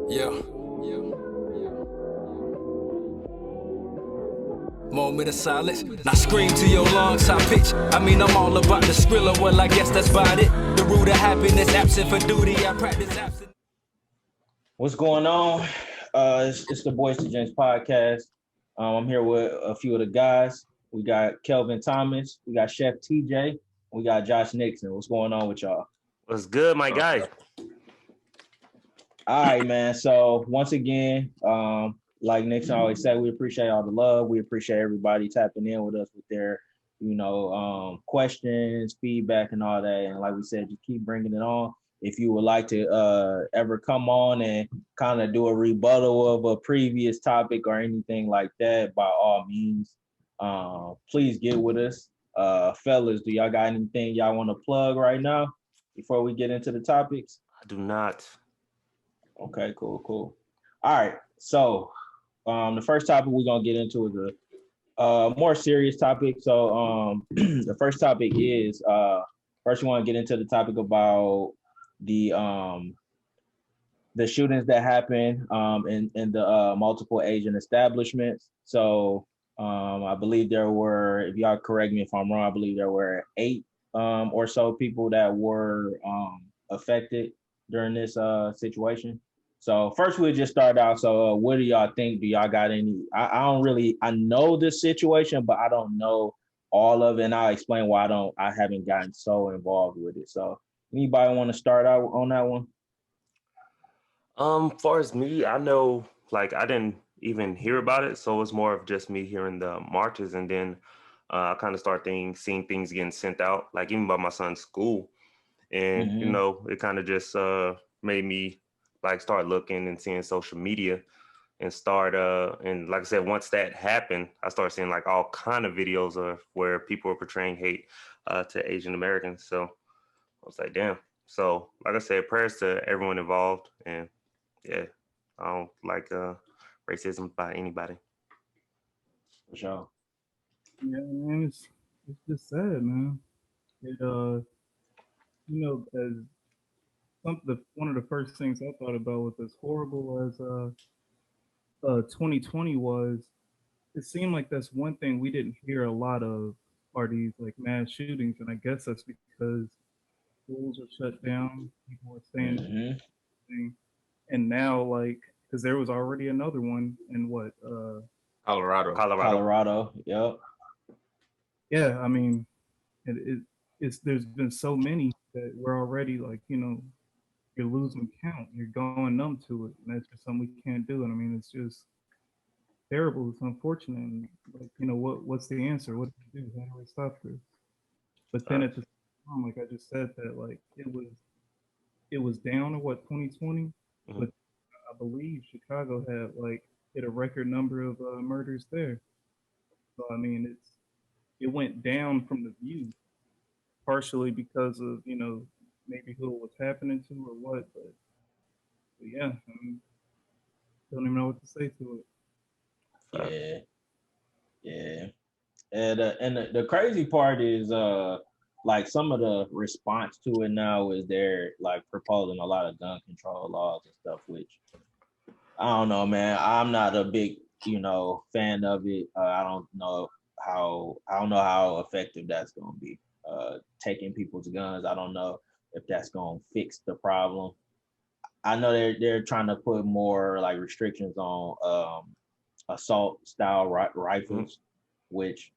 Yeah. Moment of silence. Now scream to your lungs, high pitch. I mean, I'm all about the skrilla. Well, I guess that's about it. The root of happiness, absent for duty. I practice absent. What's going on? It's the Boyz to Gents podcast. I'm here with a few of the guys. We got Kelvin Thomas, we got Chef TJ, we got Josh Nixon. What's going on with y'all? What's good, my guy? All right, man. So once again, like Nixon always said, we appreciate all the love. We appreciate everybody tapping in with us with their, questions, feedback, and all that. And like we said, just keep bringing it on. If you would like to ever come on and kind of do a rebuttal of a previous topic or anything like that, by all means, please get with us. Fellas, do y'all got anything y'all want to plug right now before we get into the topics? I do not. Okay, cool. All right, so the first topic we're gonna get into is a more serious topic. So the first topic is first we want to get into the topic about the shootings that happened in the multiple Asian establishments. So I believe there were, if y'all correct me if I'm wrong, I believe there were 8 or so people that were affected during this situation. So first we'll just start out. So what do y'all think? Do y'all got any? I know the situation, but I don't know all of it. And I'll explain why I haven't gotten so involved with it. So anybody want to start out on that one? Far as me, I know, like, I didn't even hear about it, so it's more of just me hearing the marches, and then I kind of start seeing things getting sent out, like even by my son's school, and it kind of just made me like start looking and seeing social media, and start and like I said, once that happened, I started seeing like all kind of videos of where people were portraying hate to Asian Americans. So I was like, damn. So like I said, prayers to everyone involved, and yeah, I don't like racism by anybody. For sure. Yeah, man, it's just sad, man. It as one of the first things I thought about was as horrible as 2020 was. It seemed like that's one thing we didn't hear a lot of are these like mass shootings, and I guess that's because schools are shut down, people are staying, and now like because there was already another one in what Colorado. Yep. Yeah, I mean, it's there's been so many that we're already like you're losing count, you're going numb to it, and that's just something we can't do. And I mean, it's just terrible. It's unfortunate. And, like what's the answer? What do we do? How do we stop this? But then at the same time, like I just said, that like it was down to what 2020, but I believe Chicago had like hit a record number of murders there. So I mean, it went down from the view, partially because of maybe who it was happening to or what. But yeah, I mean, don't even know what to say to it. Yeah. And the crazy part is like some of the response to it now is they're like proposing a lot of gun control laws and stuff, which I don't know, man. I'm not a big fan of it. I don't know how effective that's going to be. Taking people's guns, I don't know if that's going to fix the problem. I know they're trying to put more like restrictions on assault style rifles, which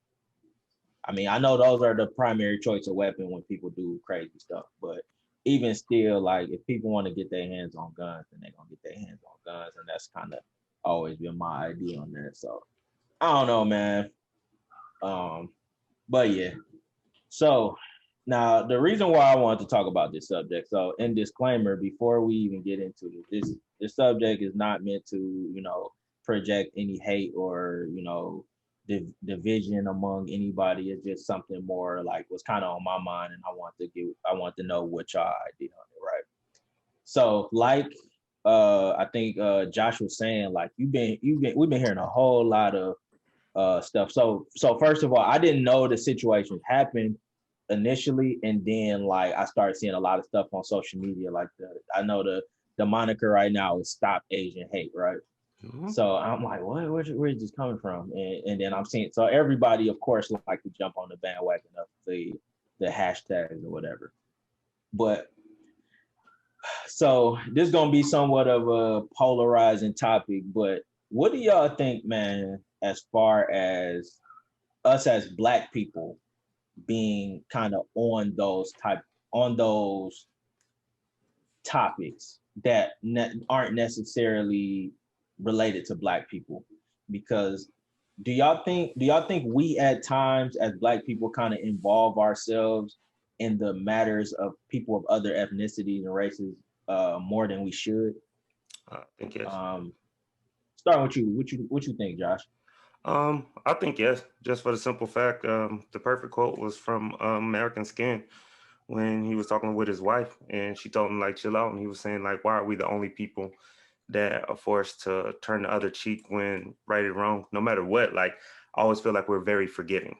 I mean, I know those are the primary choice of weapon when people do crazy stuff, but even still, like if people want to get their hands on guns, then they're gonna get their hands on guns, and that's kind of always been my idea on that. So I don't know, man. But yeah. So now the reason why I wanted to talk about this subject. So in disclaimer, before we even get into this subject is not meant to project any hate or division among anybody. It's just something more like what's kind of on my mind, and I want to know what y'all idea on it, right? So like I think Josh was saying, like we've been hearing a whole lot of stuff. So first of all, I didn't know the situation happened initially, and then like I started seeing a lot of stuff on social media. Like I know the the moniker right now is Stop Asian Hate, right? Mhm. So I'm like, where's this coming from? And then I'm seeing, so everybody, of course, like to jump on the bandwagon of the hashtags or whatever. But so this is gonna be somewhat of a polarizing topic, but what do y'all think, man, as far as us as Black people being kind of on those topics that aren't necessarily related to Black people? Because do y'all think we at times as Black people kind of involve ourselves in the matters of people of other ethnicities and races more than we should? I think yes. Start with you. What you think, Josh? I think yes, just for the simple fact, the perfect quote was from American Skin when he was talking with his wife and she told him like chill out, and he was saying like, why are we the only people that are forced to turn the other cheek when right or wrong, no matter what? Like I always feel like we're very forgiving,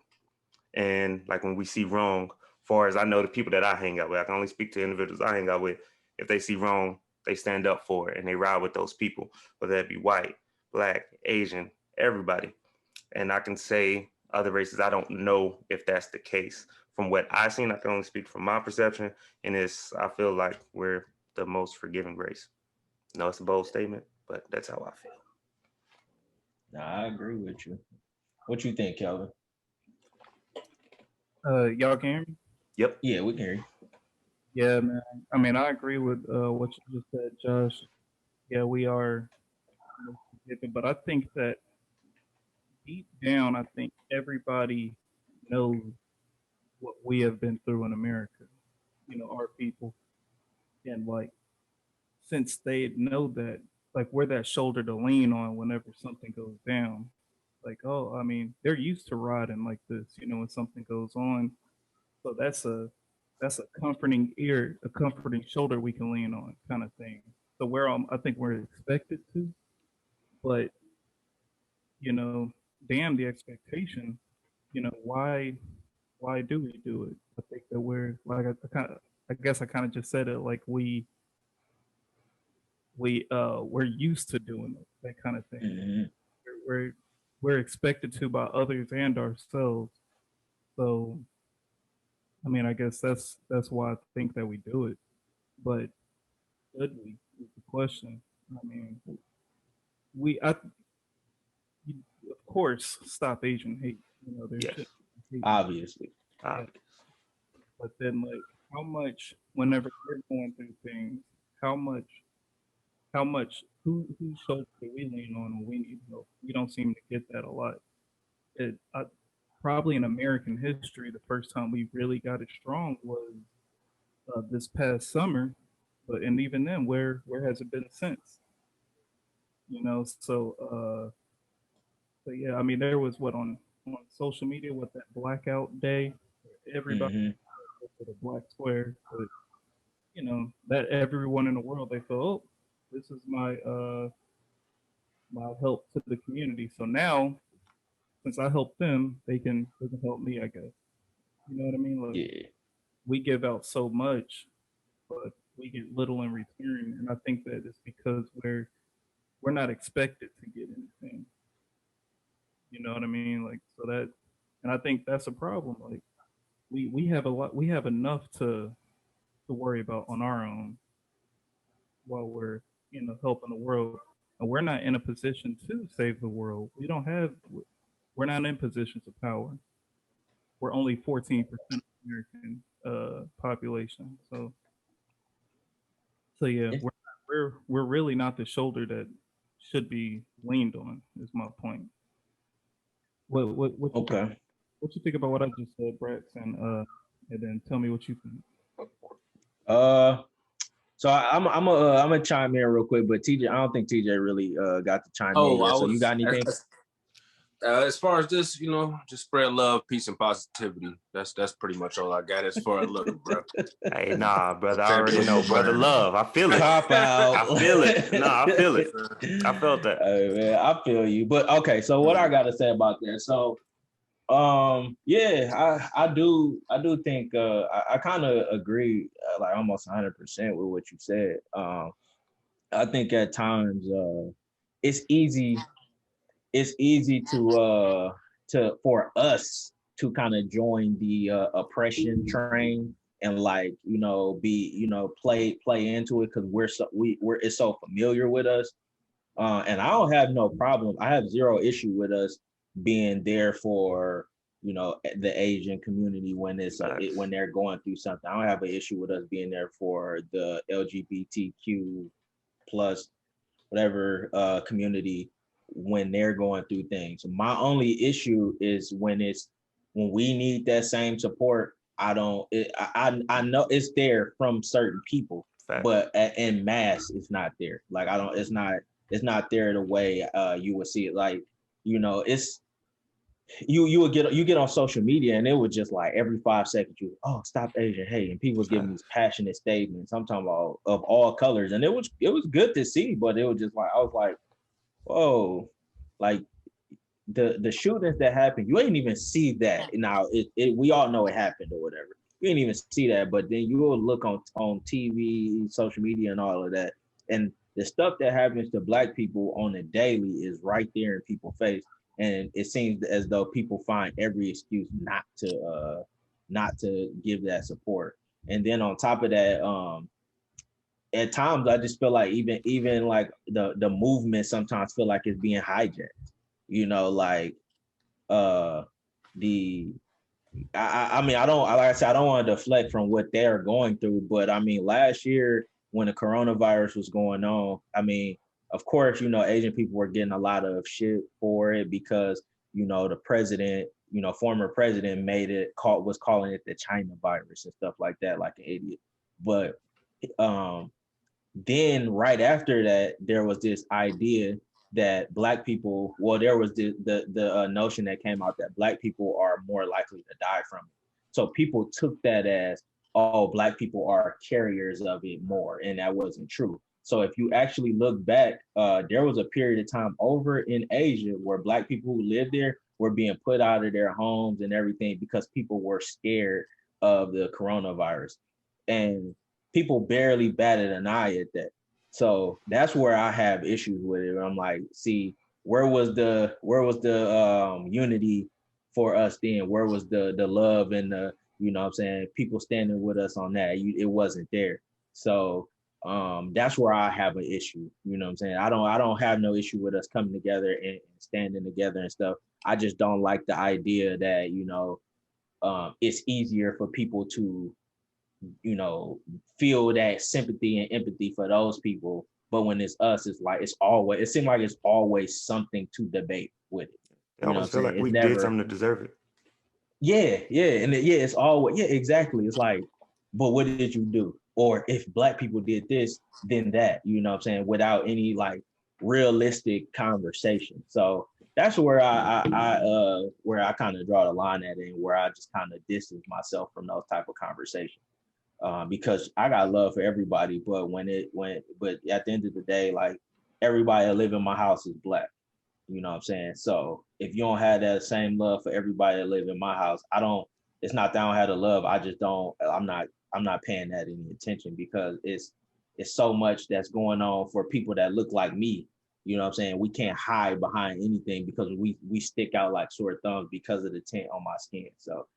and like when we see wrong, far as I know, the people that I hang out with, I can only speak to individuals I hang out with. If they see wrong, they stand up for it and they ride with those people, whether that be white, Black, Asian, everybody. And I can say other races, I don't know if that's the case. From what I've seen, I can only speak from my perception, and I feel like we're the most forgiving race. No, it's a bold statement, but that's how I feel. Nah, I agree with you. What you think, Kelvin? Y'all can hear me? Yep. Yeah, we can hear you. Yeah, man. I mean, I agree with what you just said, Josh. Yeah, we are, but I think that deep down, I think everybody knows what we have been through in America. Our people, and like since they know that, like we're that shoulder to lean on whenever something goes down. Like, oh, I mean, they're used to riding like this, when something goes on. So that's a comforting ear, a comforting shoulder we can lean on, kind of thing. So I think we're expected to, but you know, damn the expectation. Why do we do it? I think that we're like I guess I kind of just said it like we're used to doing it, that kind of thing. Mm-hmm. We're we're expected to by others and ourselves. So I mean, I guess that's why I think that we do it. But should we? Is the question. I mean, we I of course stop Asian hate. There Yes. should be hate. Obviously. Yeah. But then like how much whenever we're going through things, how much whose shoulder do we lean on when we need help? We don't seem to get that a lot. Probably in American history, the first time we really got it strong was this past summer, and even then, where has it been since? So yeah, I mean, there was what on social media, what that blackout day, everybody Mm-hmm. with a black square, but that everyone in the world they feel, oh, this is my help to the community. So now, since I help them, they can help me, I guess. You know what I mean? Like Yeah. we give out so much, but we get little in return, and I think that it's because we're not expected to get anything. You know what I mean? Like so that, and I think that's a problem. Like we have a lot, we have enough to worry about on our own while we're helping the world, and we're not in a position to save the world. We're not in positions of power. We're only 14% of American population. So yeah, we're really not the shoulder that should be leaned on. Is my point. Okay. What you think about what I just said, Brax, and then tell me what you think. So I'm gonna chime in real quick, but TJ, I don't think TJ really got to chime in yet. So you got anything? As far as this, just spread love, peace, and positivity. That's pretty much all I got as far as love, bro. Hey, nah, brother. I already know, brother. Love. I feel it. Cop out. I feel it. Nah, I feel it. I felt that. Hey, man, I feel you. But okay, so what I gotta say about that? So, yeah, I do think I kind of agree, like almost 100% with what you said. I think at times it's easy to for us to kind of join the oppression train and like be play into it because we're it's so familiar with us. And I don't have no problem. I have zero issue with us being there for the Asian community when when they're going through something. I don't have an issue with us being there for the LGBTQ plus whatever community when they're going through things. My only issue is when we need that same support. I know it's there from certain people, but in mass it's not there. Like it's not there the way you would see it. Like it's you get on social media and it was just like every 5 seconds stop Asian hate, and people was giving these passionate statements. I'm talking about of all colors, and it was good to see, but it was just like I was like, whoa, like the shootings that happened, you ain't even see that. Now we all know it happened or whatever. You ain't even see that, but then you will look on TV, social media, and all of that, and the stuff that happens to Black people on a daily is right there in people's face. And it seems as though people find every excuse not to give that support. And then on top of that, at times I just feel like even like the movement sometimes feel like it's being hijacked. Like the I mean, I don't, like I said, I don't want to deflect from what they're going through, but I mean, last year when the coronavirus was going on, I mean, of course, Asian people were getting a lot of shit for it because, the president, former president was calling it the China virus and stuff like that, like an idiot. But then right after that, there was this idea that Black people, well, there was the notion that came out that Black people are more likely to die from it. So people took that as, oh, Black people are carriers of it more, and that wasn't true. So if you actually look back, there was a period of time over in Asia where Black people who lived there were being put out of their homes and everything because people were scared of the coronavirus. And people barely batted an eye at that. So that's where I have issues with it. I'm like, see, where was the unity for us then? Where was the love and the, what I'm saying, people standing with us on that? It wasn't there. So that's where I have an issue. What I'm saying? I don't have no issue with us coming together and standing together and stuff. I just don't like the idea that, it's easier for people to feel that sympathy and empathy for those people, but when it's us, it seems like it's always something to debate with it. I almost feel like we did something to deserve it. And it's always exactly. It's like, but what did you do? Or if Black people did this, then that. What I'm saying, without any like realistic conversation. So that's where I kind of draw the line at it, and where I just kind of distance myself from those type of conversations. Because I got love for everybody, but but at the end of the day, like everybody that live in my house is Black. What I'm saying? So if you don't have that same love for everybody that live in my house, it's not that I don't have the love. I just don't, I'm not paying that any attention because it's so much that's going on for people that look like me. What I'm saying? We can't hide behind anything because we stick out like sore thumbs because of the tint on my skin. So,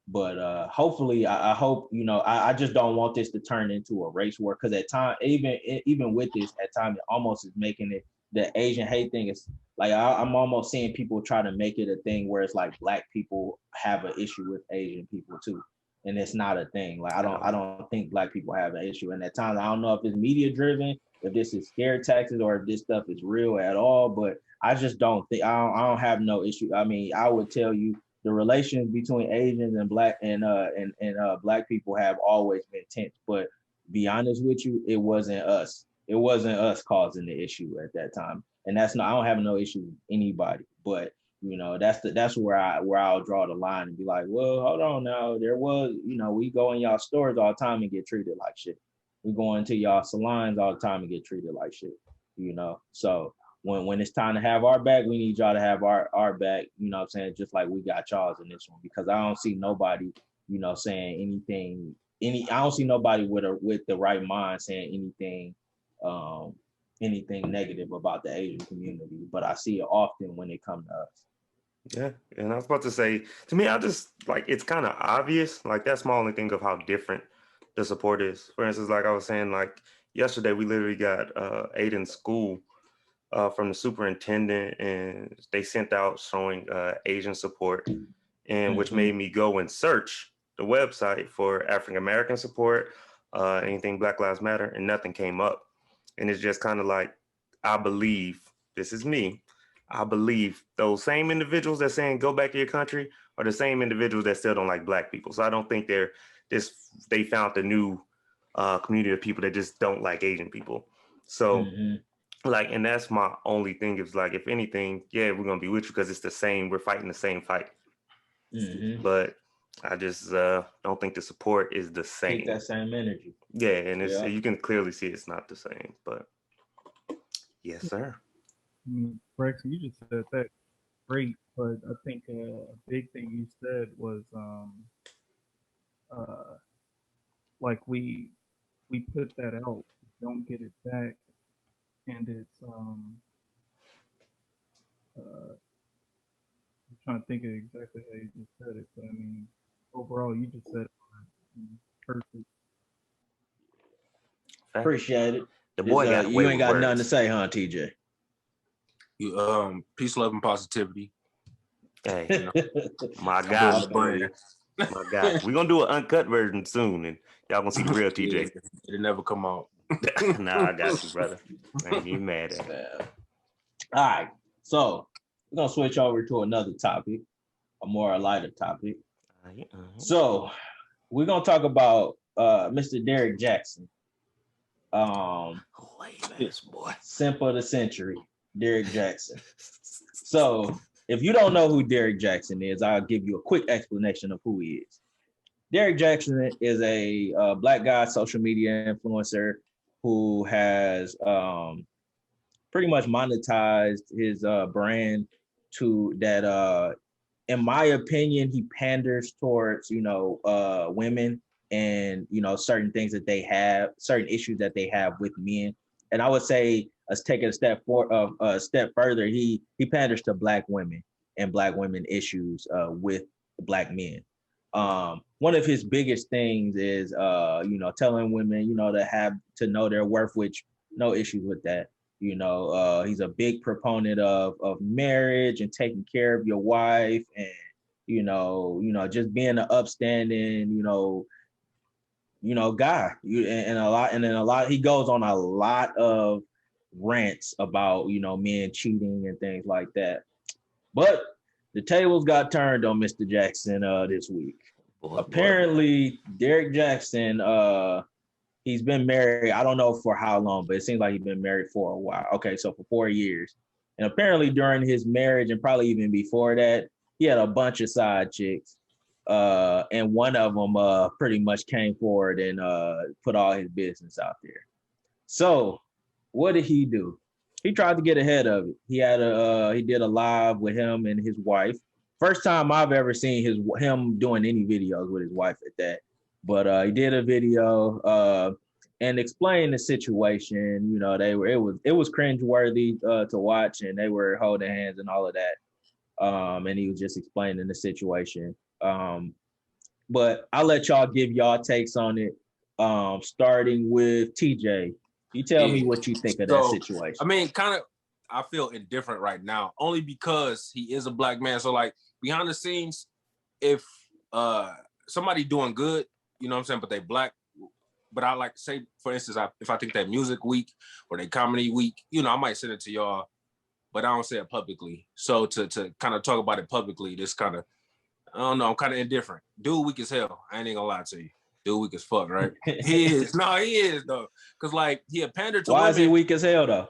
but hopefully I hope, I just don't want this to turn into a race war, because at time, even with this, at time it almost is making it, the Asian hate thing is like, I'm almost seeing people try to make it a thing where it's like Black people have an issue with Asian people too. And it's not a thing. Like, I don't think Black people have an issue. And at times, I don't know if it's media driven, if this is scare tactics, or if this stuff is real at all, but I just don't think, I don't have no issue. I mean, I would tell you, the relations between Asians and Black and Black people have always been tense. But be honest with you, it wasn't us. It wasn't us causing the issue at that time. And I don't have no issue with anybody. But that's where I'll draw the line and be like, well, hold on now. There was, we go in y'all stores all the time and get treated like shit. We go into y'all salons all the time and get treated like shit. So when it's time to have our back, we need y'all to have our back, what I'm saying, just like we got y'all's in this one, because I don't see nobody, saying anything, I don't see nobody with the right mind saying anything anything negative about the Asian community, but I see it often when it comes to us. Yeah, and I was about to say, to me, I just like it's kind of obvious. Like that's my only thing of how different the support is. For instance, like I was saying, like yesterday we literally got Aiden's school from the superintendent, and they sent out showing Asian support, and which made me go and search the website for African American support, anything Black Lives Matter, and nothing came up. And it's just kind of like, I believe, this is me, I believe those same individuals that saying go back to your country are the same individuals that still don't like Black people. So I don't think they found the new community of people that just don't like Asian people. So like, and that's my only thing is like, if anything, yeah, we're gonna be with you because it's the same, we're fighting the same fight. But I just don't think the support is the same. Keep that same energy. Yeah, and it's you can clearly see it's not the same, but yes, sir. Braxton, you just said that great, but I think a big thing you said was like we put that out, don't get it back, and it's I'm trying to think of exactly how you just said it, but I mean overall you just said it perfect. Appreciate it. The boy got you ain't got nothing to say, huh, TJ? You peace, love, and positivity. Hey, you know, my God, my God, we're gonna do an uncut version soon, and y'all gonna see the real TJ. It'll never come out. Nah, I got you, brother. I ain't even mad at it. All right, so we're gonna switch over to another topic, a more lighter topic. So we're gonna talk about Mr. Derrick Jaxns. Boy. Simp of the century, Derrick Jaxns. So if you don't know who Derrick Jaxns is, I'll give you a quick explanation of who he is. Derrick Jaxns is a Black guy social media influencer who has pretty much monetized his brand to that. In my opinion, he panders towards women and certain things that they have, certain issues that they have with men. And I would say, let's take it a step further. He panders to Black women and Black women issues with Black men. One of his biggest things is telling women to know their worth, which no issues with that. He's a big proponent of marriage and taking care of your wife, and just being an upstanding guy. He goes on a lot of rants about men cheating and things like that. But the tables got turned on Mr. Jaxns this week. Apparently, Derrick Jaxns, he's been married, I don't know for how long, but it seems like he's been married for a while. Okay, so for 4 years. And apparently during his marriage and probably even before that, he had a bunch of side chicks. And one of them pretty much came forward and put all his business out there. So what did he do? He tried to get ahead of it. He did a live with him and his wife. First time I've ever seen him doing any videos with his wife at that. But he did a video and explained the situation. It was cringeworthy to watch, and they were holding hands and all of that. And he was just explaining the situation. But I'll let y'all give y'all takes on it. Starting with TJ. You tell me what you think of that situation. I mean, I feel indifferent right now, only because he is a Black man. So like behind the scenes, if somebody doing good, you know what I'm saying, but they Black, but I like to say, for instance, if I think that music week or they comedy week, I might send it to y'all, but I don't say it publicly. So to kind of talk about it publicly, this kind of, I don't know, I'm kind of indifferent. Dude weak as hell. I ain't gonna lie to you. Dude weak as fuck, right? He is. No, he is though. Cause like he had pandered to women. Why is he weak as hell though?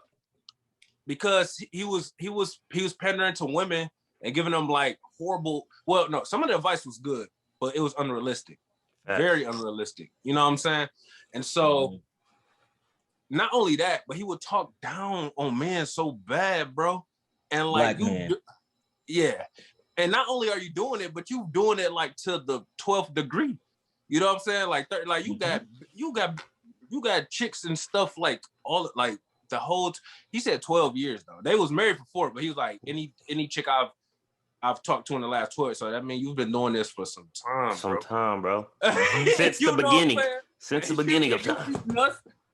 Because he was pandering to women and giving them like horrible. Well, no, some of the advice was good, but it was unrealistic. Very unrealistic. You know what I'm saying? And so not only that, but he would talk down on men so bad, bro. And like yeah. And not only are you doing it, but you doing it like to the 12th degree. You know what I'm saying? Like you got you got chicks and stuff like all like the whole. He said 12 years though. They was married for 4, but he was like any chick I've talked to in the last 12. So that means you've been doing this for some time, bro. Since the beginning. Since the beginning of time.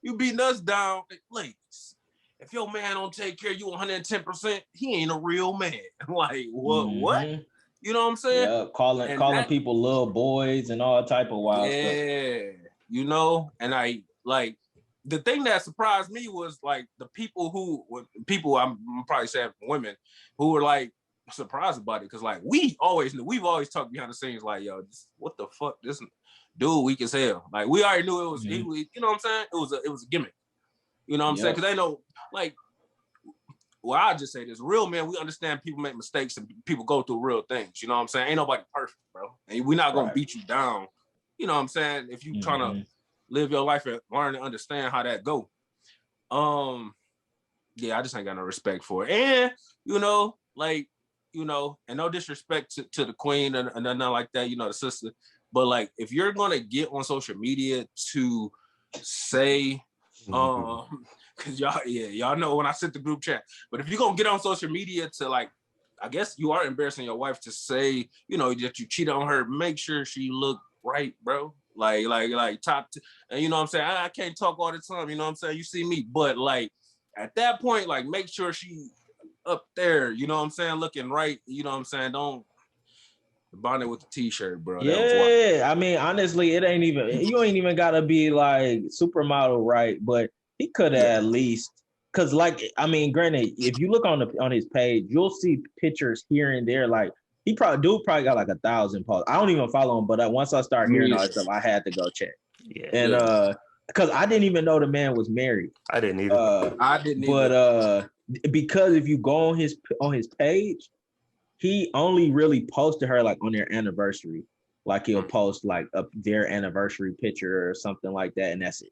You beating us down, ladies. If your man don't take care of you 110%, he ain't a real man. Like what? You know what I'm saying? Yeah, calling people little boys and all type of wild stuff. Yeah, you know, and I like the thing that surprised me was like the people I'm probably saying women who were like surprised about it because like we've always talked behind the scenes like yo, what the fuck, this dude weak as hell. Like we already knew it was, you know what I'm saying? It was a gimmick. You know what I'm saying? Because they know like. Well, I just say this: real men, we understand people make mistakes and people go through real things. You know what I'm saying? Ain't nobody perfect, bro. And we're not gonna beat you down. You know what I'm saying? If you trying to live your life and learn and understand how that go. Yeah, I just ain't got no respect for it. And you know, like, you know, and no disrespect to the queen and nothing like that. You know, the sister. But like, if you're gonna get on social media to say, because y'all know when I sent the group chat. But if you're gonna get on social media to like, I guess you are embarrassing your wife to say, you know, that you cheat on her, make sure she look right, bro. Like top, and you know what I'm saying? I can't talk all the time, you know what I'm saying? You see me, but like at that point, like make sure she up there, you know what I'm saying? Looking right, you know what I'm saying? Don't bond it with the t-shirt, bro. Yeah, I mean, honestly, you ain't even gotta be like supermodel, right? But he could have at least, because like, I mean, granted, if you look on his page, you'll see pictures here and there. Like he probably got like 1,000 posts. I don't even follow him, but once I start hearing all this stuff, I had to go check. Yeah. And because I didn't even know the man was married. I didn't either. But because if you go on his page, he only really posted her like on their anniversary. Like he'll post like their anniversary picture or something like that, and that's it.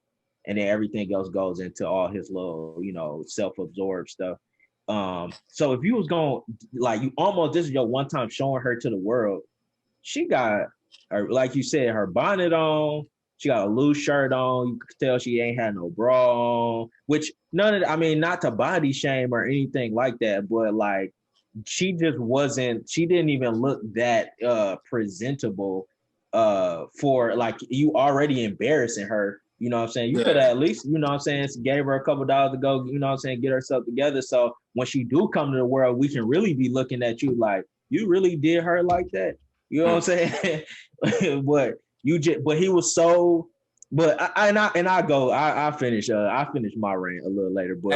And then everything else goes into all his little, you know, self-absorbed stuff. So if you was going like this is your one time showing her to the world, she got her, like you said, her bonnet on. She got a loose shirt on. You could tell she ain't had no bra on. Which I mean, not to body shame or anything like that, but like she didn't even look that presentable for like you already embarrassing her. You know what I'm saying? You could have at least, you know what I'm saying, gave her a couple $2 to go, you know what I'm saying, get herself together. So when she do come to the world, we can really be looking at you like, you really did her like that. You know what I'm saying? but he was so, but I finish my rant a little later. But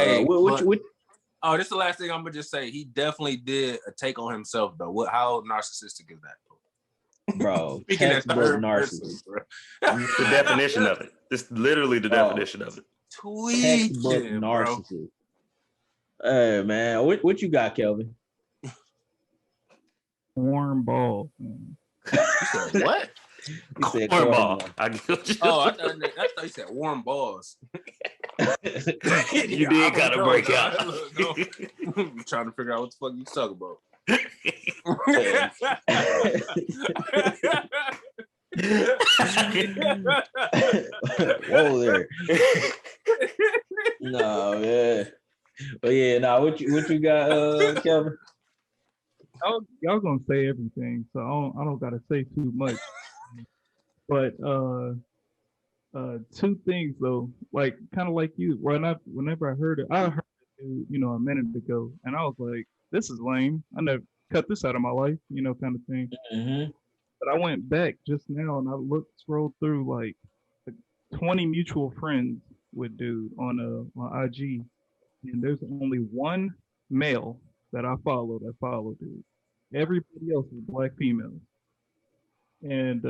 oh, this is the last thing I'm gonna just say. He definitely did a take on himself though. How narcissistic is that? Bro, textbook narcissist. Bro. The definition of it. It's literally the definition of it. Textbook narcissist. Hey man, what you got, Kelvin? Corn ball. You said what? He said corn ball. I thought you said warm balls. You did kind of break out. I'm trying to figure out what the fuck you talking about. Whoa there. No, man. But yeah, now what you got, Kelvin? Y'all gonna say everything, so I don't gotta say too much. But two things though, like kind of like you. Whenever I heard it, you know, a minute ago, and I was like, this is lame. I never cut this out of my life, you know, kind of thing. Mm-hmm. But I went back just now and I scrolled through like 20 mutual friends with dude on IG, and there's only one male that I follow that followed dude. Everybody else is black females. And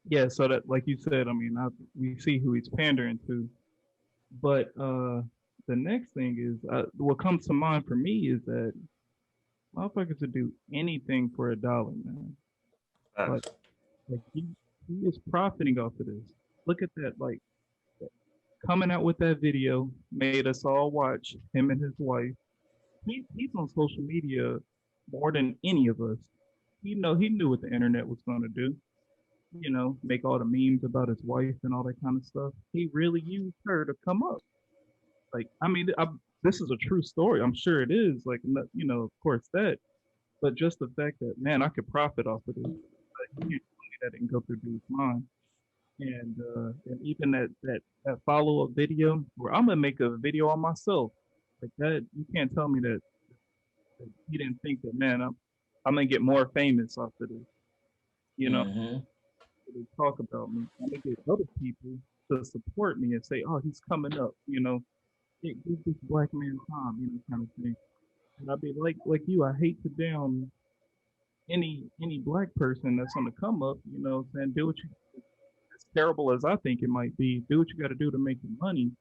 yeah, so that, like you said, I mean, we see who he's pandering to. But the next thing is, what comes to mind for me is that motherfuckers would do anything for $1, man. Like he is profiting off of this. Look at that, like coming out with that video, made us all watch him and his wife. He's on social media more than any of us. He knew what the internet was going to do. you know, make all the memes about his wife and all that kind of stuff. He really used her to come up. Like, I mean, this is a true story. I'm sure it is. Like, you know, of course that, but just the fact that, man, I could profit off of this. You can't tell me that didn't go through dude's mind. And even that follow up video where I'm gonna make a video on myself like that. You can't tell me that he didn't think that, man, I'm gonna get more famous off of this. You know, Mm-hmm. they talk about me. I'm gonna get other people to support me and say, oh, he's coming up. You know, give this black man time. You know, kind of thing. And I'd be like you. I hate to down any black person that's on the come up. You know, saying do what you. As terrible as I think it might be, do what you got to do to make the money.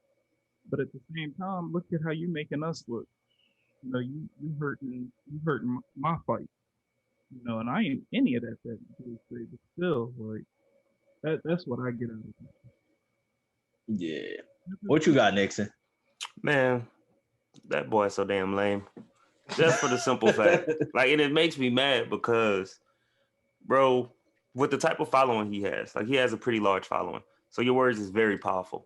But at the same time, look at how you making us look. You know, you hurting my fight. You know, and I ain't any of that but still, like that's what I get out of it. Yeah. What you got, Nixon? Man, that boy is so damn lame. Just for the simple fact. Like, and it makes me mad because, bro, with the type of following he has, like he has a pretty large following. So your words is very powerful.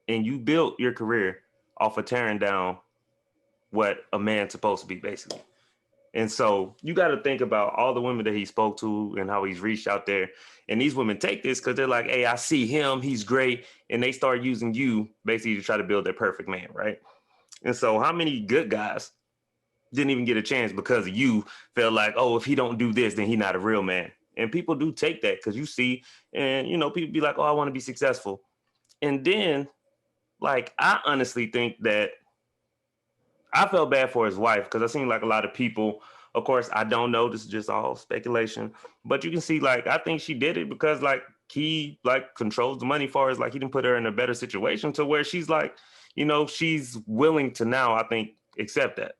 And you built your career off of tearing down what a man's supposed to be, basically. And so you got to think about all the women that he spoke to and how he's reached out there. And these women take this because they're like, hey, I see him, he's great. And they start using you basically to try to build their perfect man, right? And so how many good guys didn't even get a chance because you felt like, oh, if he don't do this, then he's not a real man. And people do take that because you see, and, you know, people be like, oh, I want to be successful. And then, like, I honestly think that I felt bad for his wife because I seen like a lot of people, of course, I don't know, this is just all speculation, but you can see, like, I think she did it because like he like controls the money for us. Like he didn't put her in a better situation to where she's like, you know, she's willing to now, I think, accept that.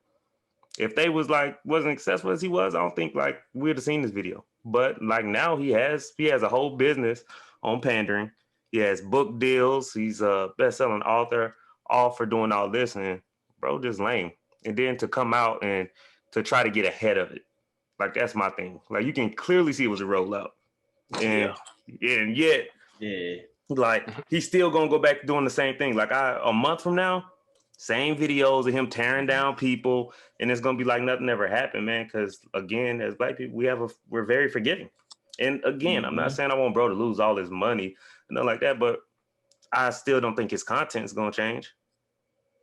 If they was like, wasn't successful as he was, I don't think like we'd have seen this video. But like now he has a whole business on pandering. He has book deals. He's a best-selling author, all for doing all this. And bro, just lame. And then to come out and to try to get ahead of it. Like, that's my thing. Like, you can clearly see it was a rollout. And yet, like, he's still going to go back to doing the same thing. Like, a month from now, same videos of him tearing down people, and it's going to be like nothing ever happened, man. Because, again, as black people, we're very forgiving. And, again, I'm not saying I want bro to lose all his money and nothing like that, but I still don't think his content is going to change.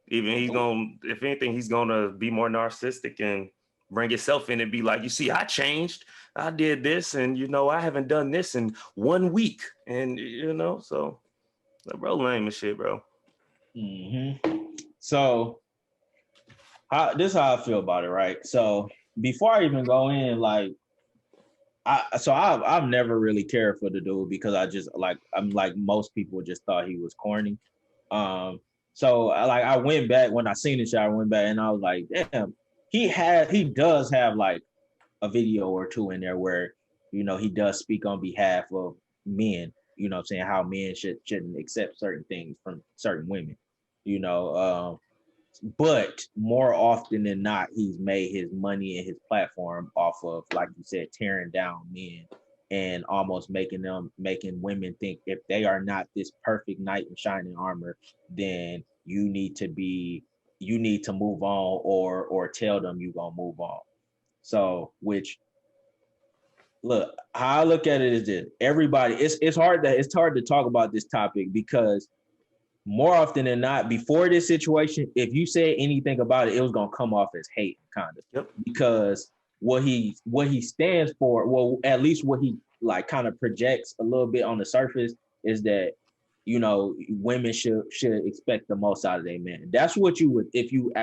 Even if anything, he's going to be more narcissistic and bring himself in and be like, you see, I changed. I did this, and, you know, I haven't done this in 1 week. And, you know, so, bro, lame as shit, bro. Mm-hmm. So, this is how I feel about it, right? So, before I even go in, like, I've never really cared for the dude because I'm like most people just thought he was corny. So I went back when I seen the shot. I went back and I was like, damn, he does have like a video or two in there where, you know, he does speak on behalf of men. You know what I'm saying, how men shouldn't accept certain things from certain women. You know, but more often than not, he's made his money and his platform off of, like you said, tearing down men and almost making women think if they are not this perfect knight in shining armor, then you need to move on or tell them you're gonna move on. So, which, look, how I look at it is this: everybody, it's hard to talk about this topic because more often than not, before this situation, if you said anything about it was gonna come off as hate, kind of. Yep. Because what he stands for, well, at least what he like kind of projects a little bit on the surface is that, you know, women should expect the most out of their men. That's what you would, if you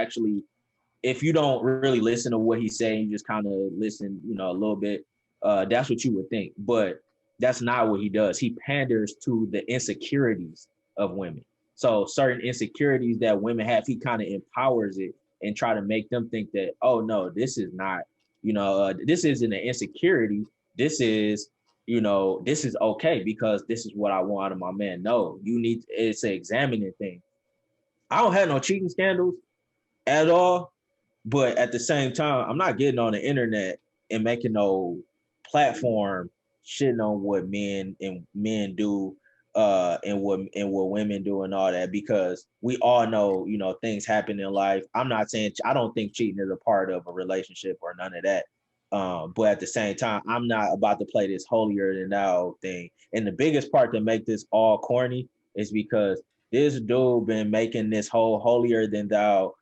don't really listen to what he's saying, you just kind of listen, you know, a little bit. That's what you would think, but that's not what he does. He panders to the insecurities of women. So certain insecurities that women have, he kind of empowers it and try to make them think that, oh no, this is not, you know, this isn't an insecurity. This is, you know, this is okay because this is what I want out of my man. No, it's an examining thing. I don't have no cheating scandals at all, but at the same time, I'm not getting on the internet and making no platform shitting on what men do, and what women do and all that, because we all know, you know, things happen in life. I'm not saying, I don't think cheating is a part of a relationship or none of that. But at the same time, I'm not about to play this holier than thou thing. And the biggest part to make this all corny is because this dude been making this whole holier than thou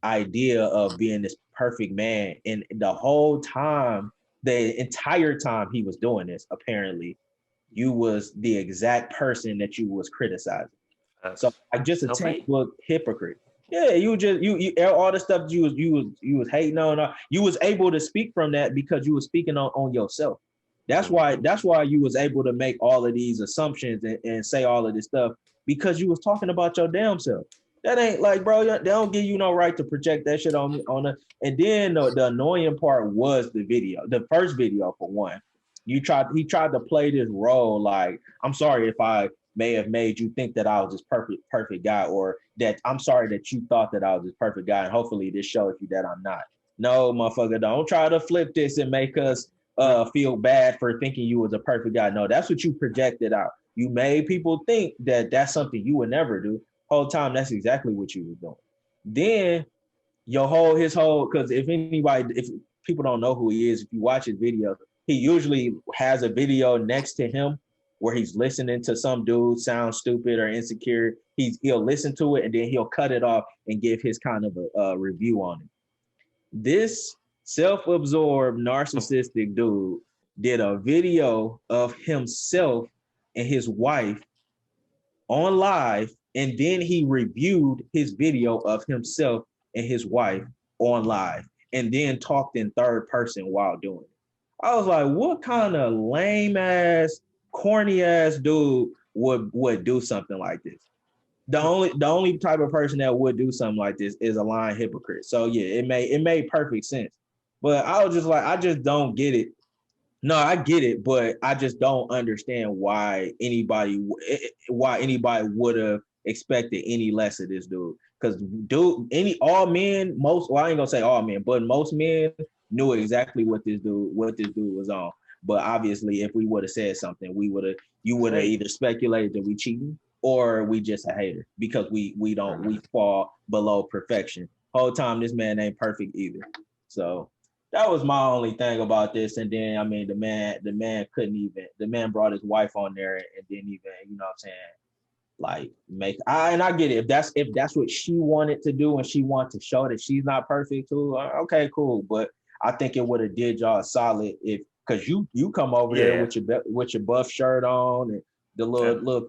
idea of being this perfect man, and the whole time, the entire time he was doing this, apparently you was the exact person that you was criticizing. So like just a textbook hypocrite. Yeah, you all the stuff you was hating on, you was able to speak from that because you was speaking on yourself. That's why you was able to make all of these assumptions and say all of this stuff, because you was talking about your damn self. That ain't like, bro, they don't give you no right to project that shit on a. And then the annoying part was the video, the first video for one. He tried to play this role like, I'm sorry if I may have made you think that I was this perfect guy, or that I'm sorry that you thought that I was this perfect guy, and hopefully this shows you that I'm not. No, motherfucker, don't try to flip this and make us feel bad for thinking you was a perfect guy. No, that's what you projected out. You made people think that that's something you would never do. Whole time, that's exactly what you was doing. Then his whole, because if people don't know who he is, if you watch his video, he usually has a video next to him where he's listening to some dude sound stupid or insecure. He'll listen to it and then he'll cut it off and give his kind of a review on it. This self-absorbed narcissistic dude did a video of himself and his wife on live, and then he reviewed his video of himself and his wife on live, and then talked in third person while doing it. I was like, what kind of lame ass, corny ass dude would do something like this? The only type of person that would do something like this is a lying hypocrite. So yeah, it made perfect sense. But I was just like, I just don't get it. No, I get it, but I just don't understand why anybody would have expected any less of this dude. Because all men, I ain't gonna say all men, but most men knew exactly what this dude was on. But obviously, if we would have said something, you would have either speculated that we cheating or we just a hater, because we fall below perfection. Whole time this man ain't perfect either. So that was my only thing about this. And then, I mean, the man brought his wife on there and didn't even, you know what I'm saying, like and I get it. If that's what she wanted to do and she wanted to show that she's not perfect too, okay, cool. But I think it would have did y'all a solid because you come over there with your buff shirt on and the little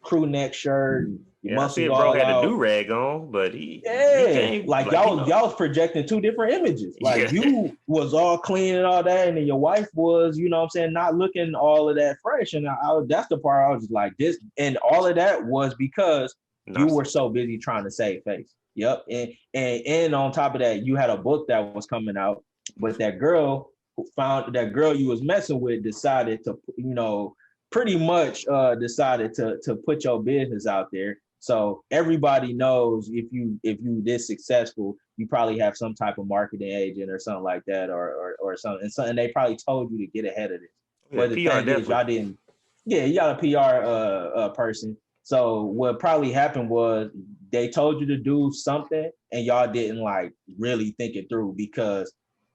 crew neck shirt. I see bro had a do-rag on, but he came, like y'all was projecting two different images. Like you was all clean and all that, and then your wife was, you know what I'm saying, not looking all of that fresh. And that's the part I was just like, this, and all of that was because you were so busy trying to save face. Yep. And on top of that, you had a book that was coming out, but that girl you was messing with decided to, you know, pretty much decided to put your business out there. So everybody knows if you this successful, you probably have some type of marketing agent or something like that, or something. And they probably told you to get ahead of this. Yeah, but the PR thing is, y'all didn't. Yeah, you got a PR person. So what probably happened was they told you to do something and y'all didn't like really think it through, because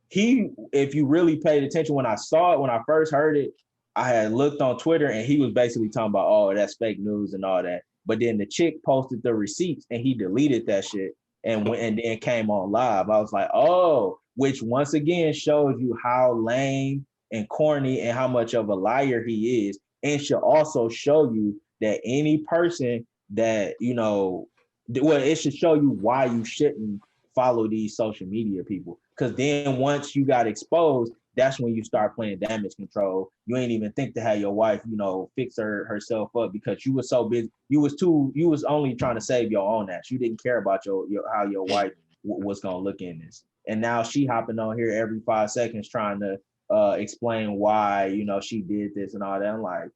if you really paid attention when I saw it, when I first heard it, I had looked on Twitter and he was basically talking about, oh, that's fake news and all that. But then the chick posted the receipts and he deleted that shit and then came on live. I was like, oh, which once again shows you how lame and corny and how much of a liar he is, and should also show you that any person that, you know, well, it should show you why you shouldn't follow these social media people. Because then once you got exposed, that's when you start playing damage control. You ain't even think to have your wife, you know, fix herself up because you were so busy. You was only trying to save your own ass. You didn't care about how your wife was gonna look in this. And now she hopping on here every 5 seconds trying to explain why, you know, she did this and all that. I'm like,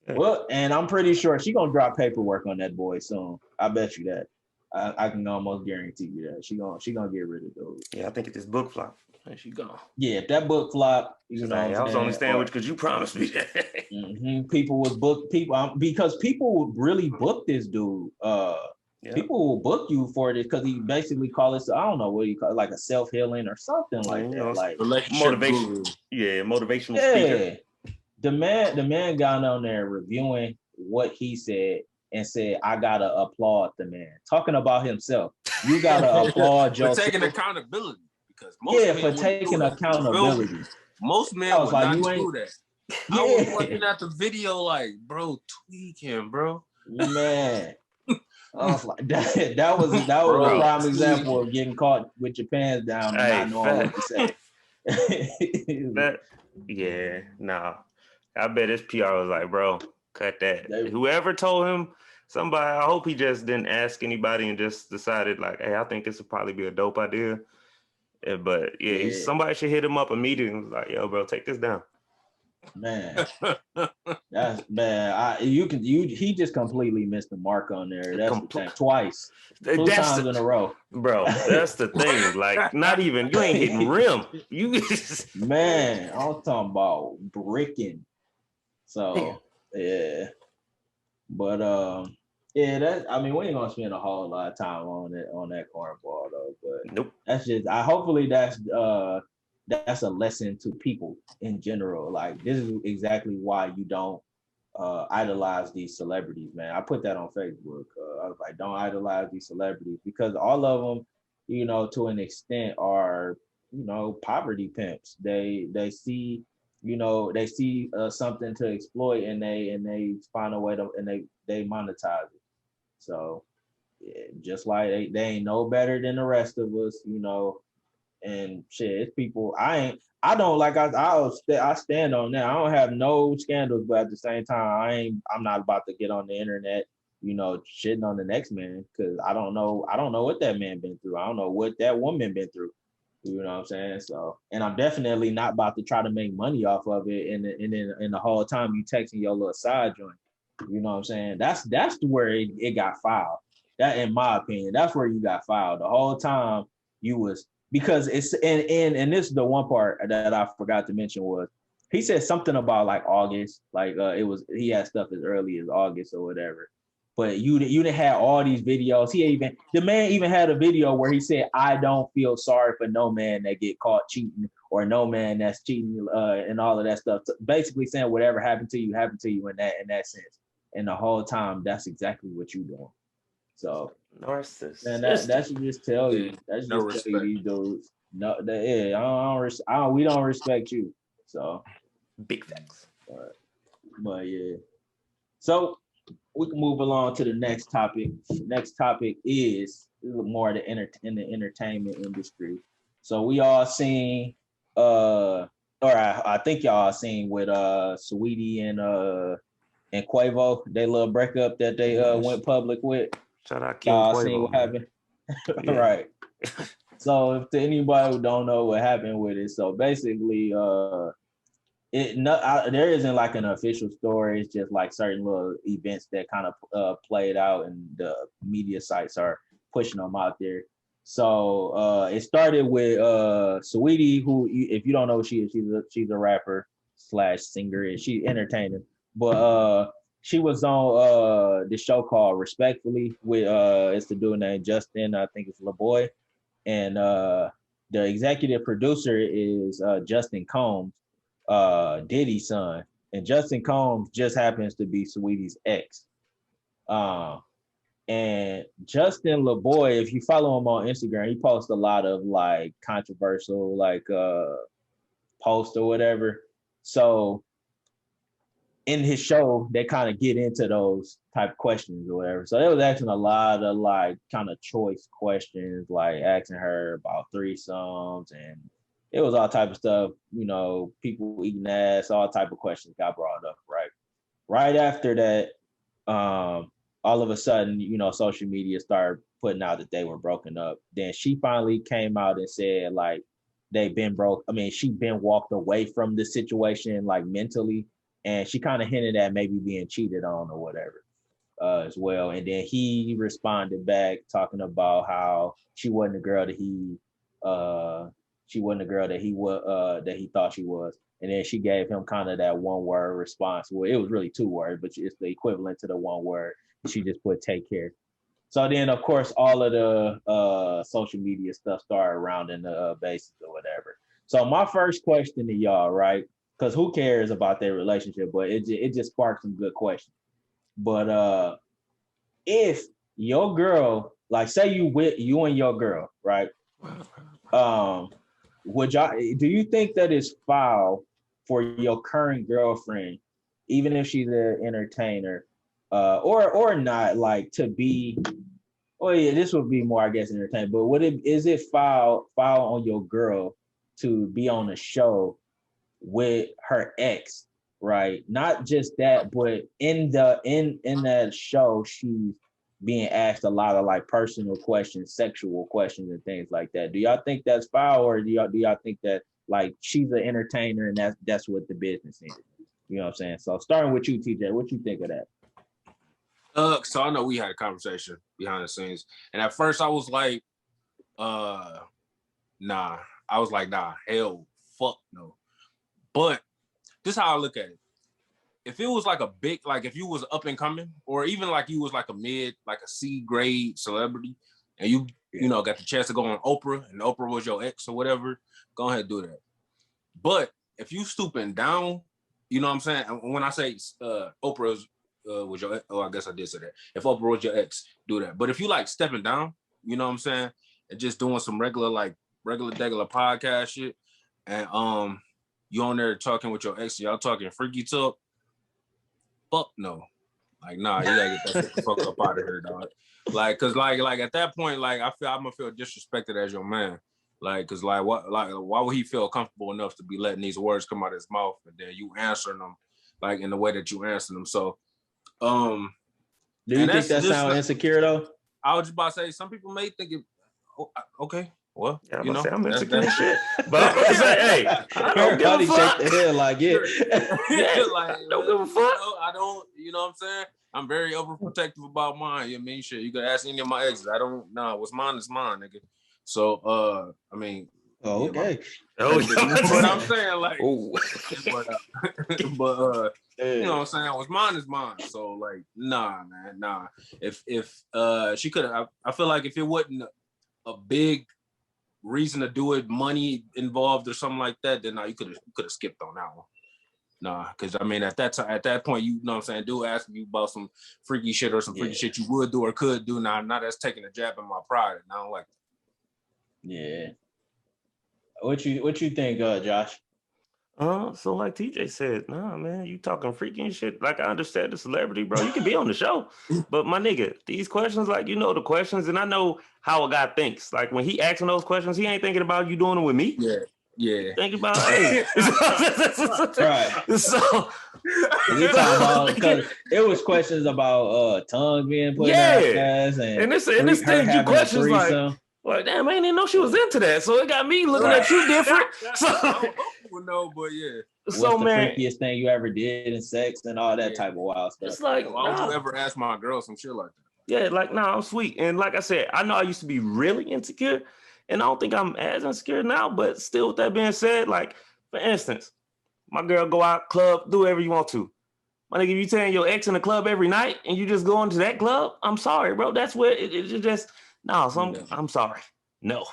well, and I'm pretty sure she gonna drop paperwork on that boy soon. I bet you that. I can almost guarantee you that she gonna get rid of those. Yeah, I think it's this book flop. And she gone. Yeah, if that book flop, you know, I was only staying with you because you promised me that. People would book because people would really book this dude. People will book you for this because he basically call it, I don't know what you call it, like a self-healing or something like that. Like motivation. Yeah, motivational speaker. The man got on there reviewing what he said and said, I gotta applaud the man. Talking about himself. You gotta applaud yourself. For taking accountability. Because for taking accountability. Most men would not do that. Yeah. I was looking at the video like, bro, tweaking, bro. Man. I was like, that was a prime example of getting caught with your pants down and not knowing what to say. I bet his PR was like, bro, cut that. Whoever told him, somebody, I hope he just didn't ask anybody and just decided like, hey, I think this would probably be a dope idea. But somebody should hit him up immediately. Like, yo, bro, take this down. Man, that's bad. He just completely missed the mark on there. That's the thing. Twice. Two times in a row. Bro, that's the thing. Like, not even, you ain't hitting rim. Man, I'm talking about bricking. So, yeah. But we ain't gonna spend a whole lot of time on that cornball though. But nope. That's just hopefully that's a lesson to people in general. Like, this is exactly why you don't idolize these celebrities, man. I put that on Facebook. I was like, don't idolize these celebrities because all of them, you know, to an extent are, you know, poverty pimps. They see, you know, they see something to exploit and they find a way to, and they monetize it. So just like they ain't no better than the rest of us, you know. And shit, it's people. I stand on that. I don't have no scandals, but at the same time, I'm not about to get on the internet, you know, shitting on the next man because I don't know what that man been through. I don't know what that woman been through. You know what I'm saying? So, and I'm definitely not about to try to make money off of it. And then the whole time you texting your little side joint. You know what I'm saying? That's where it got filed. That, in my opinion, that's where you got filed. The whole time you was. Because it's and this is the one part that I forgot to mention was he said something about like August, like he had stuff as early as August or whatever. But you didn't have all these videos. The man even had a video where he said, I don't feel sorry for no man that get caught cheating or no man that's cheating and all of that stuff. So basically saying whatever happened to you in that sense. And the whole time that's exactly what you're doing. So narcissist. And that should just tell you. That should just tell you these dudes. No, we don't respect you. So big facts. But yeah. So we can move along to the next topic. Next topic is more in the entertainment industry. So we all seen I think y'all seen with Saweetie and Quavo, they little breakup that they went public with. Shout out King Quavo. Seen what happened? Right. So if to anybody who don't know what happened with it, so basically there isn't like an official story. It's just like certain little events that kind of played out and the media sites are pushing them out there. So it started with Saweetie, who, if you don't know, she's a rapper / singer. She's entertaining, but she was on the show called Respectfully with it's the dude named Justin, I think it's LaBoy, and the executive producer is Justin Combs, Diddy's son, and Justin Combs just happens to be Saweetie's ex. And Justin LaBoy, if you follow him on Instagram, he posts a lot of like controversial like posts or whatever. So in his show, they kind of get into those type of questions or whatever. So they was asking a lot of like kind of choice questions, like asking her about threesomes, and it was all type of stuff, you know, people eating ass, all type of questions got brought up, right? Right after that, all of a sudden, you know, social media started putting out that they were broken up. Then she finally came out and said like they've been broke. I mean, she been walked away from the situation like mentally. And she kind of hinted at maybe being cheated on or whatever as well. And then he responded back talking about how she wasn't the girl that she wasn't the girl that he thought she was. And then she gave him kind of that one word response. Well, it was really 2 words, but it's the equivalent to the 1 word. She just put take care. So then, of course, all of the social media stuff started around in the bases or whatever. So my first question to y'all, right? Because who cares about their relationship? But it just sparked some good questions. But if your girl, like say you and your girl, right? Do you think that it's foul for your current girlfriend, even if she's an entertainer, or not, like to be? Oh yeah, this would be more, I guess, entertaining. But is it foul on your girl to be on a show with her ex, right? Not just that, but in that show, she's being asked a lot of like personal questions, sexual questions, and things like that. Do y'all think that's foul, or do y'all think that like she's an entertainer and that's what the business is? You know what I'm saying? So starting with you, TJ, what you think of that? So I know we had a conversation behind the scenes, and at first I was like, nah. I was like, nah, hell, fuck no. But this is how I look at it. If it was like a big, like if you was up and coming, or even like you was like a mid, like a C grade celebrity, and you know got the chance to go on Oprah, and Oprah was your ex or whatever, go ahead and do that. But if you stooping down, you know what I'm saying? When I say Oprah was your ex, I guess I did say that. If Oprah was your ex, do that. But if you like stepping down, you know what I'm saying, and just doing some regular podcast shit, and you on there talking with your ex, y'all talking freaky talk, fuck no. Like, nah, you gotta get that fuck up out of here, dog. Like, cause like at that point, like I'm gonna feel disrespected as your man. Like, cause why would he feel comfortable enough to be letting these words come out of his mouth and then you answering them like in the way that you answer them? So do you think that sounds insecure though? I was just about to say some people may think it okay. Well, yeah, you know, I'm insecure shit. But I'm gonna say, hey, I don't give a fuck. Shake the head like, yeah. Like, don't give a fuck. I don't, you know what I'm saying? I'm very overprotective about mine. You know what I mean? Shit, you can ask any of my exes. I don't, what's mine is mine, nigga. So, I mean. Oh, okay. That's what I'm saying, like. But yeah. You know what I'm saying? What's mine is mine. So, like, nah, man, nah. If she could have, I feel like if it wasn't a big reason to do it, money involved or something like that, then you could have skipped on that one. Nah, because I mean at that point, you know what I'm saying, dude asking you about some freaky shit or some freaky shit you would do or could do. Now that's taking a jab at my pride, and I don't like that. Yeah. What you think, Josh? So like TJ said, nah, man, you talking freaky and shit. Like I understand the celebrity, bro. You can be on the show, but my nigga, these questions, like you know the questions, and I know how a guy thinks. Like when he asking those questions, he ain't thinking about you doing it with me. Yeah. Thinking about hey. Right. So we talking about because it was questions about tongue being put out fast and this thing you questions like damn, I didn't even know she was into that. So it got me looking at you different. So no, but yeah. What's the freakiest thing you ever did in sex and all that type of wild stuff? It's like, why would you ever ask my girl some shit like that? Yeah, like, I'm sweet. And like I said, I know I used to be really insecure, and I don't think I'm as insecure now, but still with that being said, like, for instance, my girl go out, club, do whatever you want to. My nigga, you telling your ex in the club every night and you just going to that club, I'm sorry, bro. That's where it's just, I'm sorry. No.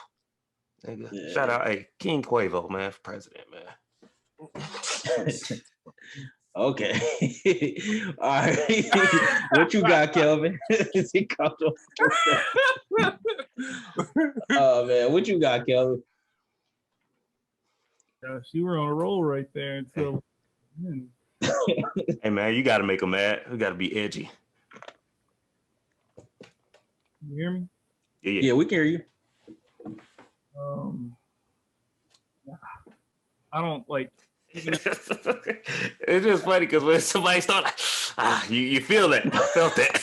Nigga, yeah. Shout out, hey, King Quavo, man, for president, man. Okay. All right. What you got, Kelvin? Oh man, what you got, Kelvin? Gosh, you were on a roll right there until. Hey man, you got to make them mad. You got to be edgy. You hear me? Yeah, we can hear you. I don't like. It's just funny because when somebody starts, you feel that. I felt that.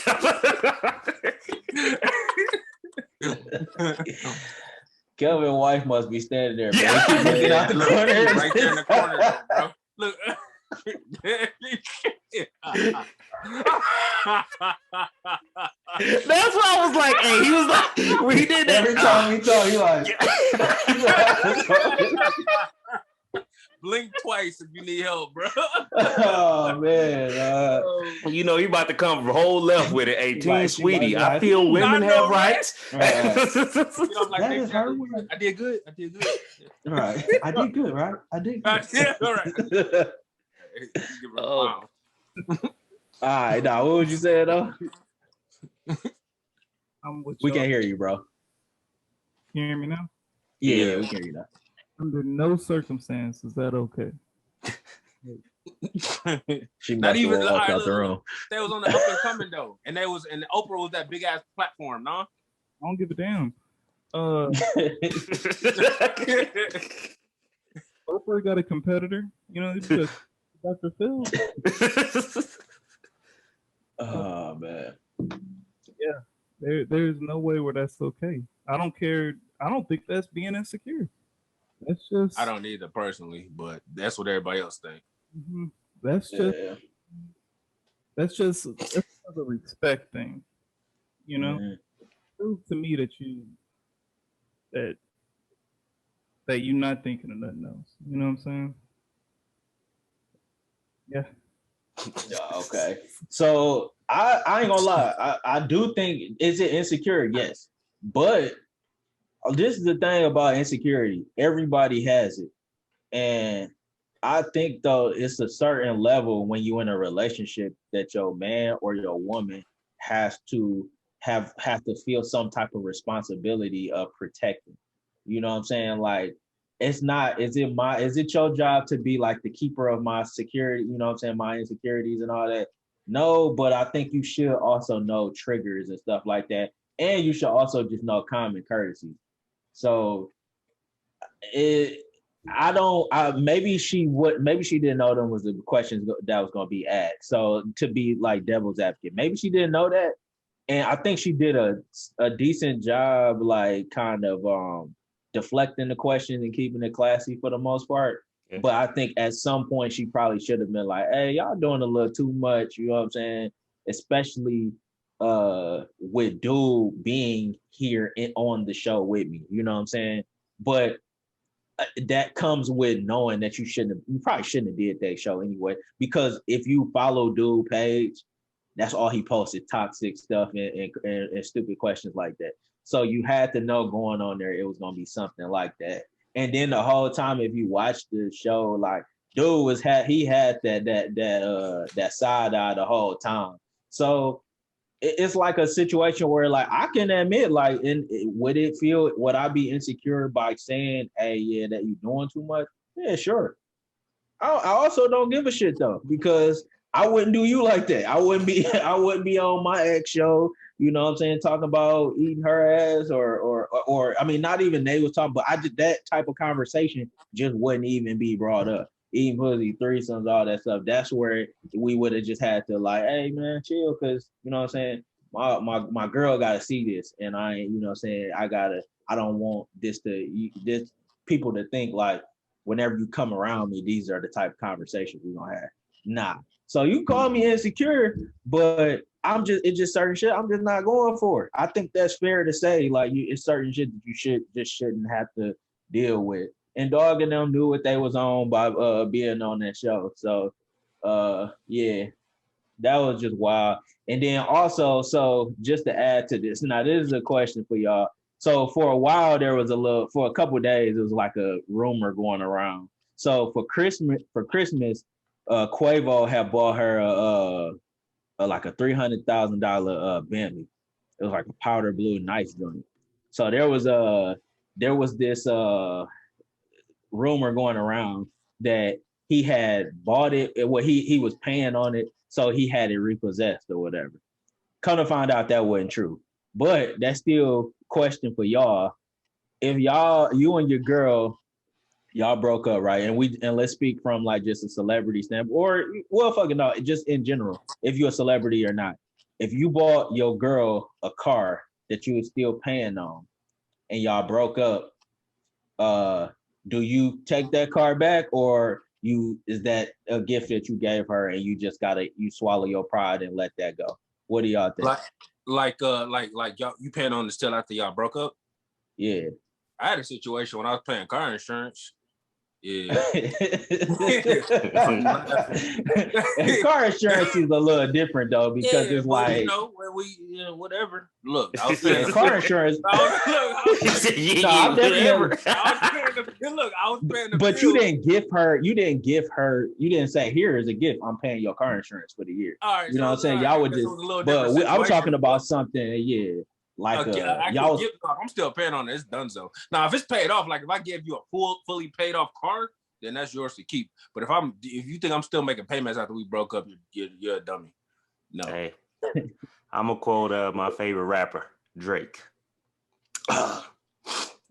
Kelvin's wife must be standing there, yeah. She's looking out the corner. Right there in the corner, bro. Look. That's why I was like, hey, he was like, we did that. Every time we talk, he like, Blink twice if you need help, bro. oh man, you know, he about to come whole left with it. Hey, Teen Right, Sweetie, right. I feel women I know, have right? rights. Right. You know, I'm like, That Nick, is her word. I did good. I did good. Right, I did good, right? I did good. Yeah, all right. Oh. All right, now what would you say though? I'm with We y'all. can't hear you, bro. You hear me now? Yeah, we can hear you now. Under no circumstance is that okay. She Not must even have walked out the room. They was on the up and coming though, and Oprah was that big ass platform, no? I don't give a damn. Oprah got a competitor. You know, it's just Dr. Phil. Oh man. Yeah, there's no way where that's okay. I don't care. I don't think that's being insecure. That's just. I don't either personally, but that's what everybody else think. That's just. Yeah. That's just a respect thing. You know, prove to me that you're not thinking of nothing else. You know what I'm saying? Yeah. Yeah, okay. So I ain't gonna lie. I do think, is it insecure? Yes. But this is the thing about insecurity. Everybody has it. And I think though it's a certain level when you're in a relationship that your man or your woman has to have to feel some type of responsibility of protecting. You know what I'm saying? Like, it's not, is it your job to be like the keeper of my security, you know what I'm saying, my insecurities and all that? No, but I think you should also know triggers and stuff like that. And you should also just know common courtesy. So maybe she didn't know them was the questions that was going to be asked. So to be like devil's advocate, maybe she didn't know that. And I think she did a decent job, like kind of deflecting the questions and keeping it classy for the most part. Yeah. But I think at some point she probably should have been like, hey, y'all doing a little too much, you know what I'm saying? Especially with dude being here on the show with me, you know what I'm saying? But that comes with knowing that you probably shouldn't have did that show anyway, because if you follow dude page, that's all he posted, toxic stuff and stupid questions like that. So you had to know going on there, it was going to be something like that. And then the whole time, if you watch the show, like dude he had that side eye the whole time. So it's like a situation where, like, I can admit, like, would I be insecure by saying, hey, yeah, that you doing too much? Yeah, sure. I also don't give a shit though, because I wouldn't do you like that. I wouldn't be on my ex show, you know what I'm saying, talking about eating her ass or I mean, not even they was talking, but that type of conversation just wouldn't even be brought up. Eating pussy, threesomes, all that stuff. That's where we would have just had to, like, hey man, chill, because you know what I'm saying, my girl gotta see this, and I ain't, you know what I'm saying, I don't want this people to think like whenever you come around me, these are the type of conversations we're gonna have. Nah. So you call me insecure, but it's just certain shit I'm just not going for. I think that's fair to say. Like, it's certain shit that you shouldn't have to deal with. And Dog and them knew what they was on by being on that show. So yeah, that was just wild. And then also, so just to add to this, now this is a question for y'all. So for a while there was for a couple of days, it was like a rumor going around. So for Christmas, Quavo had bought her like a $300,000 Bentley. It was like a powder blue, nice joint. So there was this rumor going around that he had bought it. He was paying on it, so he had it repossessed or whatever. Come to find out that wasn't true. But that's still question for y'all. If you and your girl, y'all broke up, right? And let's speak from like just a celebrity standpoint, or well, fucking no, just in general, if you're a celebrity or not. If you bought your girl a car that you were still paying on, and y'all broke up, do you take that car back, or is that a gift that you gave her and you just you swallow your pride and let that go? What do y'all think? Like y'all, you paying on this till after y'all broke up? Yeah. I had a situation when I was paying car insurance. Yeah. Car insurance is a little different though because it's like, you know, when we whatever. Look, I was paying car insurance. I was paying the But bill. you didn't give her. You didn't say, here is a gift. I'm paying your car insurance for the year. All right, you know what I'm saying? Y'all would just. But I'm talking about something. Yeah. Like y'all. I'm still paying on it. It's done so. Now, if it's paid off, like if I give you a fully paid off car, then that's yours to keep. But if you think I'm still making payments after we broke up, you're a dummy. No. Hey, I'm gonna quote my favorite rapper, Drake,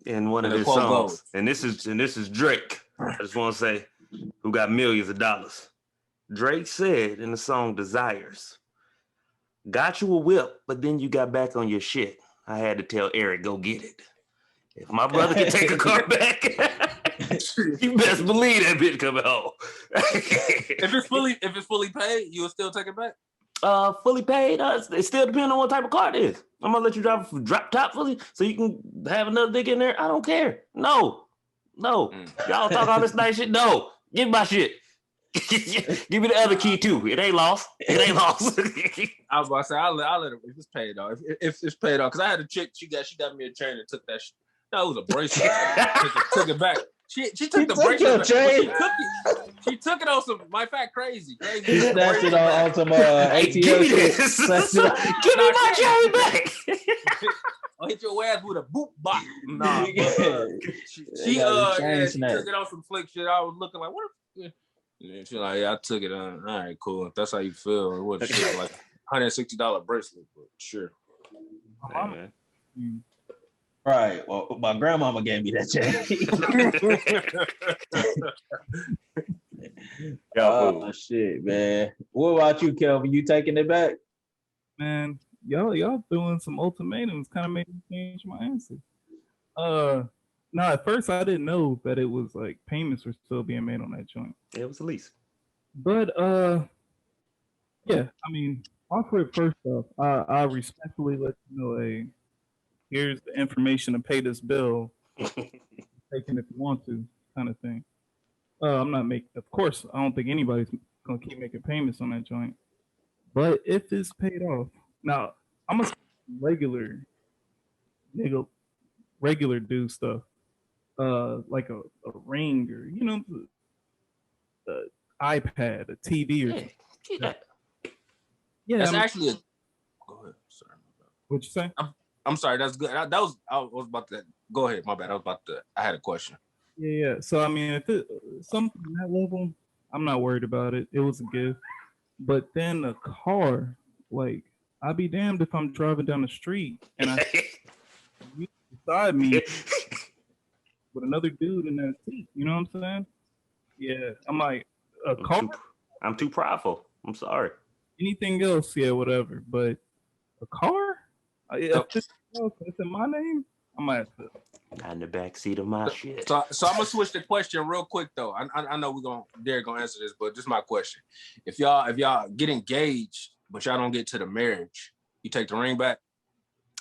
in one of his songs, and this is Drake. I just want to say, who got millions of dollars. Drake said in the song "Desires." Got you a whip, but then you got back on your shit. I had to tell Eric, go get it. If my brother can take a car back, you best believe that bitch coming home. If it's fully paid, you'll still take it back? Fully paid, it still depends on what type of car it is. I'm gonna let you drive a drop top fully so you can have another dick in there. I don't care. No. Y'all talk all this nice shit. No, give me my shit. Give me the other key too. It ain't lost. I was about to say I'll let it if it's paid off. If it's paid off, because I had a chick. She got me a chain and took that. That was a bracelet. took it back. She took the bracelet. She took it on some my fat crazy. She snatched it on some ATL. Give me this. Give me my chain back. I'll hit your ass with a boot box. Nah, she took it on some flick shit. I was looking like, what? And she's like, yeah, I took it on. All right, cool. If that's how you feel. It was shit, like $160 bracelet, but sure. Hey, man. Right. Well, my grandmama gave me that chain. Oh shit, man. What about you, Kelvin? You taking it back? Man, y'all doing some ultimatums kind of made me change my answer. No, at first I didn't know that it was like payments were still being made on that joint. It was a lease. But yeah, I mean, offer it first off. I respectfully let you know, hey, here's the information to pay this bill. Take it if you want to, kind of thing. I'm not making. Of course, I don't think anybody's gonna keep making payments on that joint. But if it's paid off, now I'm gonna regular do stuff. Like a ring or iPad, a TV or something. Yeah, that's actually go ahead. Sorry. What'd you say? I'm sorry. That's good. I was about to go ahead. My bad. I had a question. Yeah. So I mean, if it's something at that level, I'm not worried about it. It was a gift. But then a car, like, I'd be damned if I'm driving down the street and I beside me with another dude in that seat. You know what I'm saying? Yeah. I'm like, a car? I'm too prideful. I'm sorry. Anything else, yeah, whatever. But a car? If it's in my name, I might have to. Not in the back seat of my shit. So I'm gonna switch the question real quick though. I know Derrick gonna answer this, but just my question: if y'all get engaged, but y'all don't get to the marriage, you take the ring back?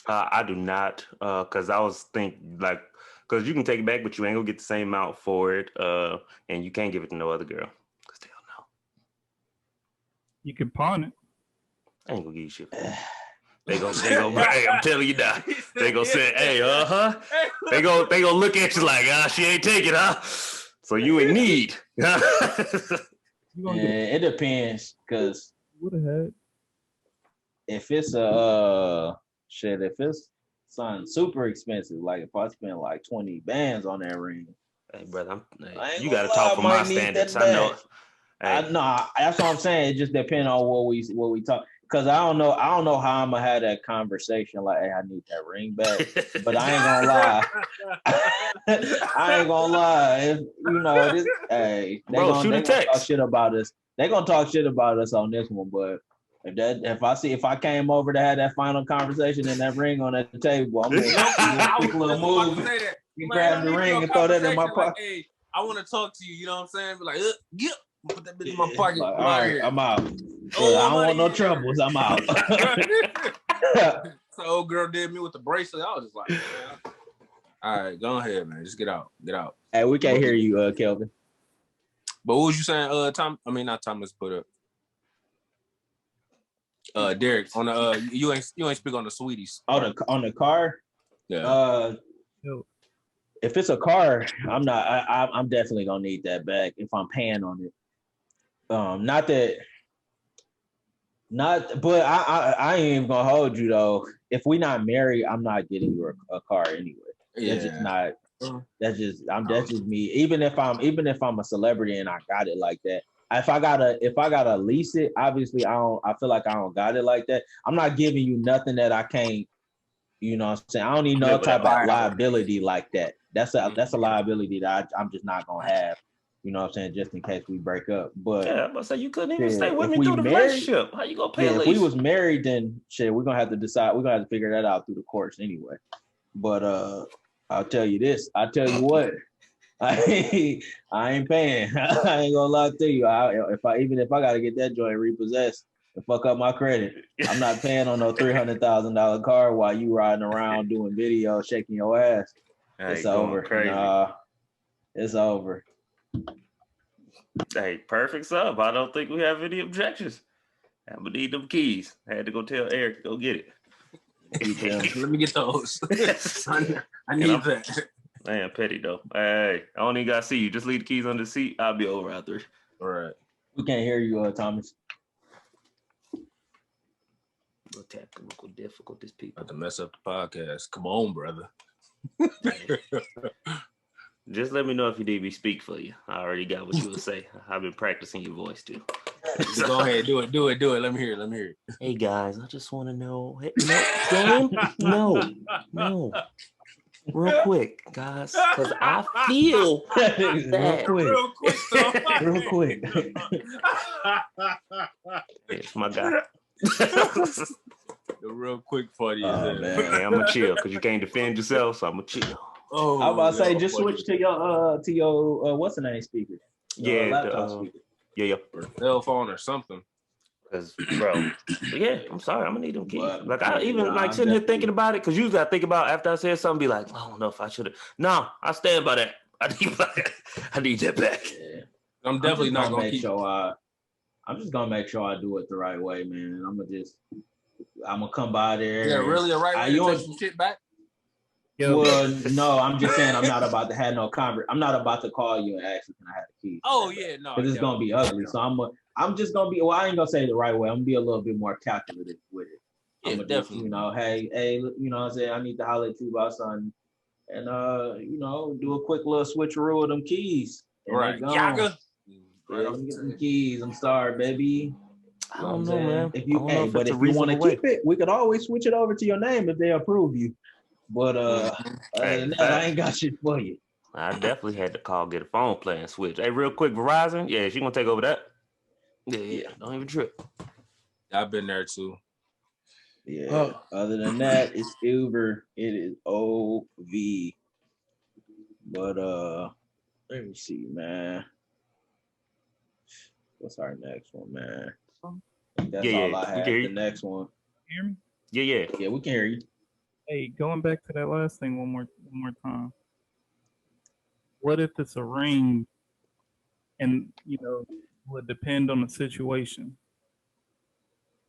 I do not, because I was thinking like, because you can take it back, but you ain't gonna get the same amount for it, and you can't give it to no other girl. Cause they don't know. You can pawn it. I ain't gonna give you shit. They gonna hey, I'm telling you now. They gonna say, hey, They gonna look at you like, she ain't taking, so you in need. Yeah, it depends, cause if it's if it's something super expensive, like if I spend like 20 bands on that ring, hey brother, you gotta talk for my standards. I know. Hey. Nah, that's what I'm saying. It just depends on what we talk. Cause I don't know how I'm gonna have that conversation. Like, hey, I need that ring back. But I ain't gonna lie. If, hey, they gonna talk shit about us. They gonna talk shit about us on this one. But if I came over to have that final conversation and that ring on the table, I'm gonna quick little move. You grab the ring and throw that in my pocket. Like, hey, I want to talk to you. You know what I'm saying? But like, Put that bitch in my pocket. Like, all right, I'm out. Oh, I don't I'm want no outta here. troubles. I'm out. So old girl did me with the bracelet. I was just like, man. All right, go ahead, man. Just get out. Get out. Hey, we can't hear you, Kelvin. But what was you saying, Tom? I mean, not Thomas, but Derrick, on the you ain't speak on the Saweeties. On the car? Yeah. If it's a car, I'm definitely gonna need that back if I'm paying on it. But I ain't even gonna hold you though. If we not married, I'm not getting you a car anyway. Yeah. That's just not. That's just me. Even if I'm a celebrity and I got it like that. If I gotta lease it, obviously I feel like I don't got it like that. I'm not giving you nothing that I can't. You know what I'm saying? I don't need no type of liability like that. That's a liability that I'm just not gonna have. You know what I'm saying? Just in case we break up. But yeah, I'm gonna say you couldn't even stay with me through the relationship. How you gonna pay a lease? If we was married, then shit, we're gonna have to decide. We're gonna have to figure that out through the courts anyway. But I'll tell you this. I'll tell you what. I ain't paying. I ain't gonna lie to you. If I gotta get that joint repossessed to fuck up my credit, I'm not paying on no $300,000 car while you riding around doing video, shaking your ass. It's over. Nah, it's over. Hey, perfect sub. I don't think we have any objections. I'm gonna need them keys. I had to go tell Eric to go get it. Let me get those. I need that. Man, petty though. Hey, I don't even gotta see you. Just leave the keys under the seat. I'll be over after. All right. We can't hear you, Thomas. Little technical difficulties, people. About to mess up the podcast. Come on, brother. Just let me know if you need me to speak for you. I already got what you would say. I've been practicing your voice too. So, go ahead, do it. Let me hear it. Hey guys, I just want to know. Hey, game? No. Real quick, guys, because I feel that. Real quick. It's my guy. The real quick party is man. Hey, I'm gonna chill because you can't defend yourself, so I'm gonna chill. Oh, I was about to say, just switch to your what's the name speaker? Yeah, laptop speaker. Yeah. Or cell phone or something. Because, bro, yeah, I'm sorry, I'm gonna need them keys. But, like I even sitting here thinking about it, because usually I think about after I said something, be like, I don't know if I should have. No, I stand by that. I need that back. Yeah. I'm definitely not gonna keep. I'm just gonna make sure I do it the right way, man. I'm gonna come by there. Yeah, really a right way to take some shit back? Well, no, I'm just saying I'm not about to have no conversation. I'm not about to call you and ask you, can I have the keys? Oh yeah, no. Because it's gonna be ugly. So I'm just gonna be. Well, I ain't gonna say it the right way. I'm gonna be a little bit more calculative with it. Yeah, I'm gonna definitely. Just, hey, you know what I'm saying? I need to holler at you about something, and do a quick little switcheroo of them keys. Right, Yaga. Right, let me get them keys. I'm sorry, baby. I don't know, man. If you want to keep it, we could always switch it over to your name if they approve you. But other than that, I ain't got shit for you. I definitely had to get a phone plan switch. Hey, real quick, Verizon. Yeah, she gonna take over that. Yeah. Don't even trip. I've been there too. Yeah. Other than that, it's Uber. It is OV. But let me see, man. What's our next one, man? That's all I have. The next one. Hear me? Yeah. Yeah, we can hear you. Hey, going back to that last thing one more time. What if it's a ring, and would depend on the situation.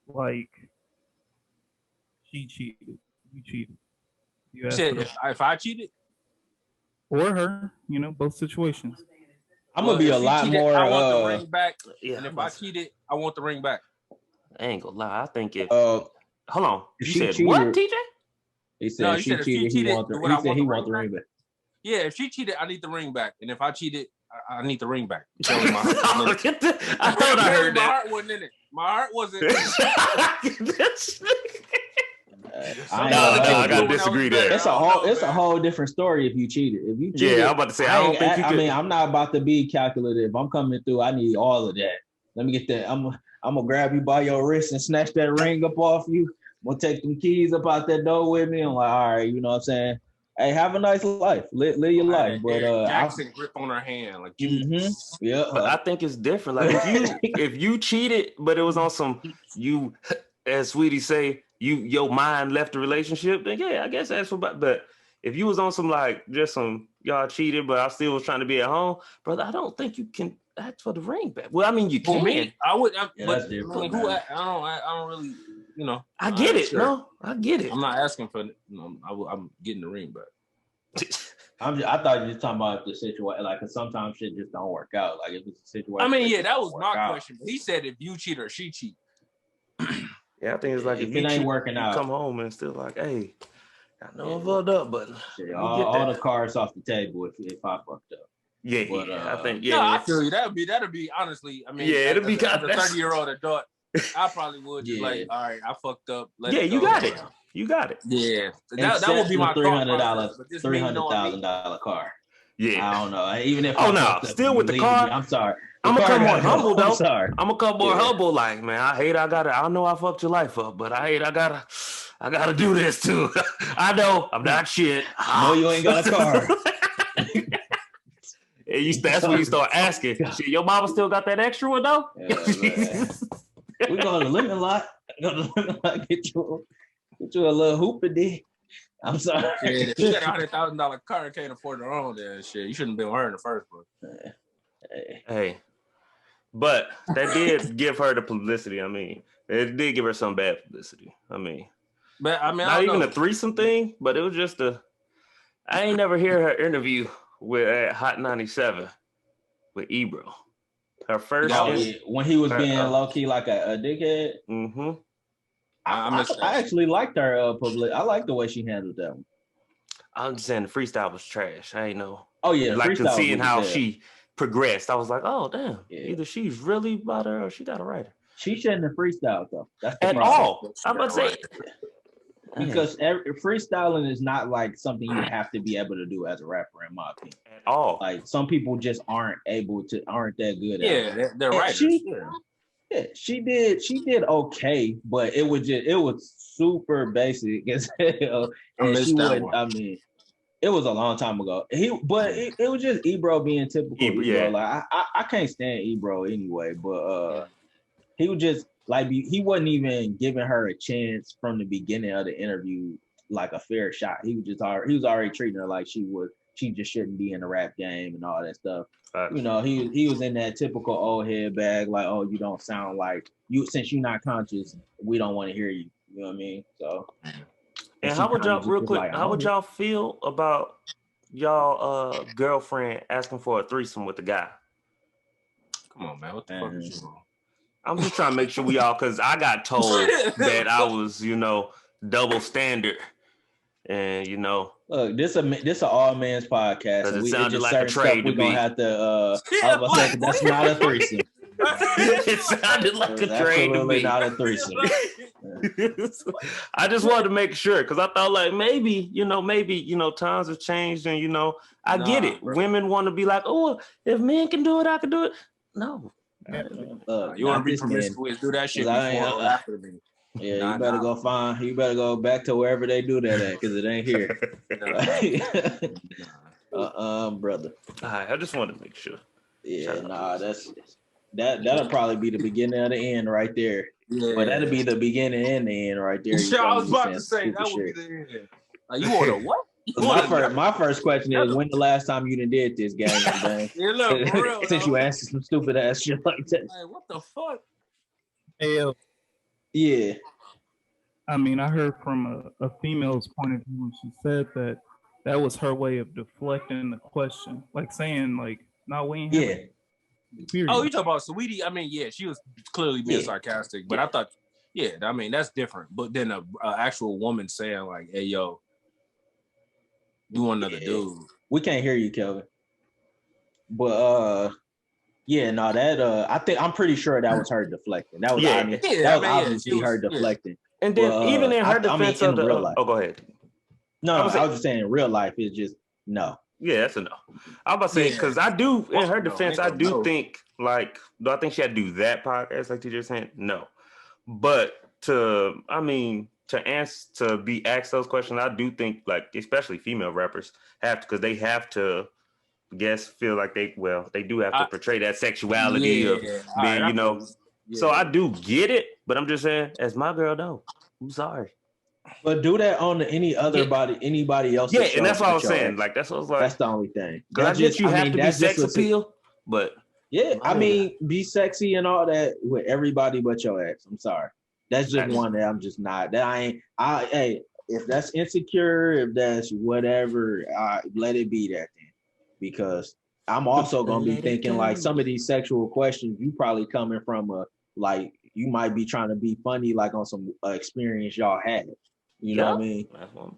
Like she cheated, you cheated. You said if I cheated, or her, both situations. I'm gonna be a lot more. I want the ring back. Yeah, and if I cheated, I want the ring back. I ain't gonna lie. I think if hold on, you said cheated, what, TJ? He said if she cheated, he want the ring back. Yeah, if she cheated, I need the ring back, and if I cheated, I need the ring back. I thought I heard that. My heart wasn't in it. My heart wasn't. I gotta disagree there. It's a whole different story if you cheated. If you cheated, I'm about to say I don't think you could. I mean, I'm not about to be calculative. I'm coming through. I need all of that. Let me get that. I'm gonna grab you by your wrist and snatch that ring up off you. I'm gonna take them keys up out that door with me. I'm like, all right, you know what I'm saying? Hey, have a nice life. Live your life. But Jackson grip on her hand, like yeah. But I think it's different. Like if you cheated, but it was on some you, as Sweetie say, your mind left the relationship, then yeah, I guess that's what. But if you was on some like just some y'all cheated, but I still was trying to be at home, brother, I don't think you can ask for the ring back. Well, I mean, you can. Me, I would, but that's different, I mean, I don't really, you know. I get it. Sure. No, I get it. I'm not asking for, I'm getting the ring back. I thought you were talking about the situation, like, cause sometimes shit just don't work out. Like if it's a situation. I mean, yeah, that was my question. But he said if you cheat or she cheat. Yeah, I think it's like if it ain't working out, come home and still like, hey, I know I fucked up, but shit, all the cards off the table if I fucked up. Yeah, but, I think no, I feel you. That'd be honestly. I mean, yeah, it'll be kind of 30-year-old adult. I probably would just like, all right, I fucked up. You got it. You got it. Yeah, that would be my $300,000 car. Yeah, I don't know. Even if still with the car. I'm sorry. I'm gonna come more humble though. I'm sorry. I'm gonna come more humble. Like, man, I know I fucked your life up, but I gotta do this too. I know I'm not shit. I know you ain't got a car. That's when you start asking. Shit, your mama still got that extra one though? We go to the limit lot. Get you a little hoopity. I'm sorry. Yeah, if you got $100,000 car and can't afford her own, then shit, you shouldn't have been with her in the first place. Hey, but that did give her the publicity. I mean, it did give her some bad publicity. I mean, but I mean, not even a threesome thing, but it was just I ain't never hear her interview with Hot 97 with Ebro. Her first when he was being low key like a dickhead. Mm-hmm. I actually liked her public. I like the way she handled that one. I'm just saying the freestyle was trash. I ain't know. Oh yeah, like seeing how she progressed. I was like, oh damn. Yeah. Either she's really about her or she got a writer. She shouldn't have freestyled though. That's at all. I'm about to say. Because freestyling is not like something you have to be able to do as a rapper, in my opinion. At all. Like some people just aren't that good at it. Yeah, they're writers. She did okay, but it was super basic as hell. And she wouldn't. I mean, it was a long time ago. It was just Ebro being typical. Ebro. Yeah. Like I can't stand Ebro anyway, but he was just like he wasn't even giving her a chance from the beginning of the interview, like a fair shot. He was already treating her like she just shouldn't be in the rap game and all that stuff. You know, he was in that typical old head bag, like, oh, you don't sound like you, since you're not conscious, we don't want to hear you. You know what I mean? So. And how would y'all, real quick, how would y'all feel about y'all girlfriend asking for a threesome with the guy? Come on, man. What the fuck is you on? I'm just trying to make sure we all, because I got told that I was, double standard. And, look, this a all man's podcast. And it sounded like a trade to me. We're going to have to, that's not a threesome. It sounded like a trade to me. Not a threesome. I just wanted to make sure, because I thought like maybe times have changed, and I get it. Bro. Women want to be like, oh, if men can do it, I can do it. No. You want to be promiscuous, do that shit before or after me. Yeah, you better go back to wherever they do that at, because it ain't here. Brother. All right, I just wanted to make sure. Yeah, that'll probably be the beginning of the end right there. Yeah. But that'll be the beginning and the end right there. Sure, I was about to say that would be the end. Like, you want a what? My first question is, when the last time you done did this, gang? Yeah, look, for real, since you asked some stupid ass shit like that. Hey, what the fuck? Hey, yeah. I mean, I heard from a female's point of view, and she said that was her way of deflecting the question, like saying, like, "No, we ain't." Period. Oh, you talking about Saweetie? I mean, yeah, she was clearly being sarcastic, but I thought, I mean, that's different. But then a actual woman saying like, "Hey, yo, you want another dude?" We can't hear you, Kelvin. But I'm pretty sure that was her deflecting. That was obviously her deflecting. And then even in her defense of the real life. Oh, go ahead. No, I was just saying in real life it's just no. Yeah, that's a no. I was about to say, because I do, in her defense, I do think, like, do I think she had to do that podcast like you just said? No. But to to be asked those questions, I do think like especially female rappers have to, because they have to feel like they do have to portray that sexuality of being, you know. So I do get it, but I'm just saying, as my girl though, I'm sorry. But do that on anybody else. Yeah, and that's what I was saying. Like that's what I was like. That's the only thing. Because I get you have to be sex appeal, but yeah, I mean, be sexy and all that with everybody but your ex. I'm sorry. That's just one that I'm just not. Hey, if that's insecure, if that's whatever, let it be that then. Because I'm also gonna be thinking like some of these sexual questions, you probably coming from like you might be trying to be funny like on some experience y'all had. You know what I mean?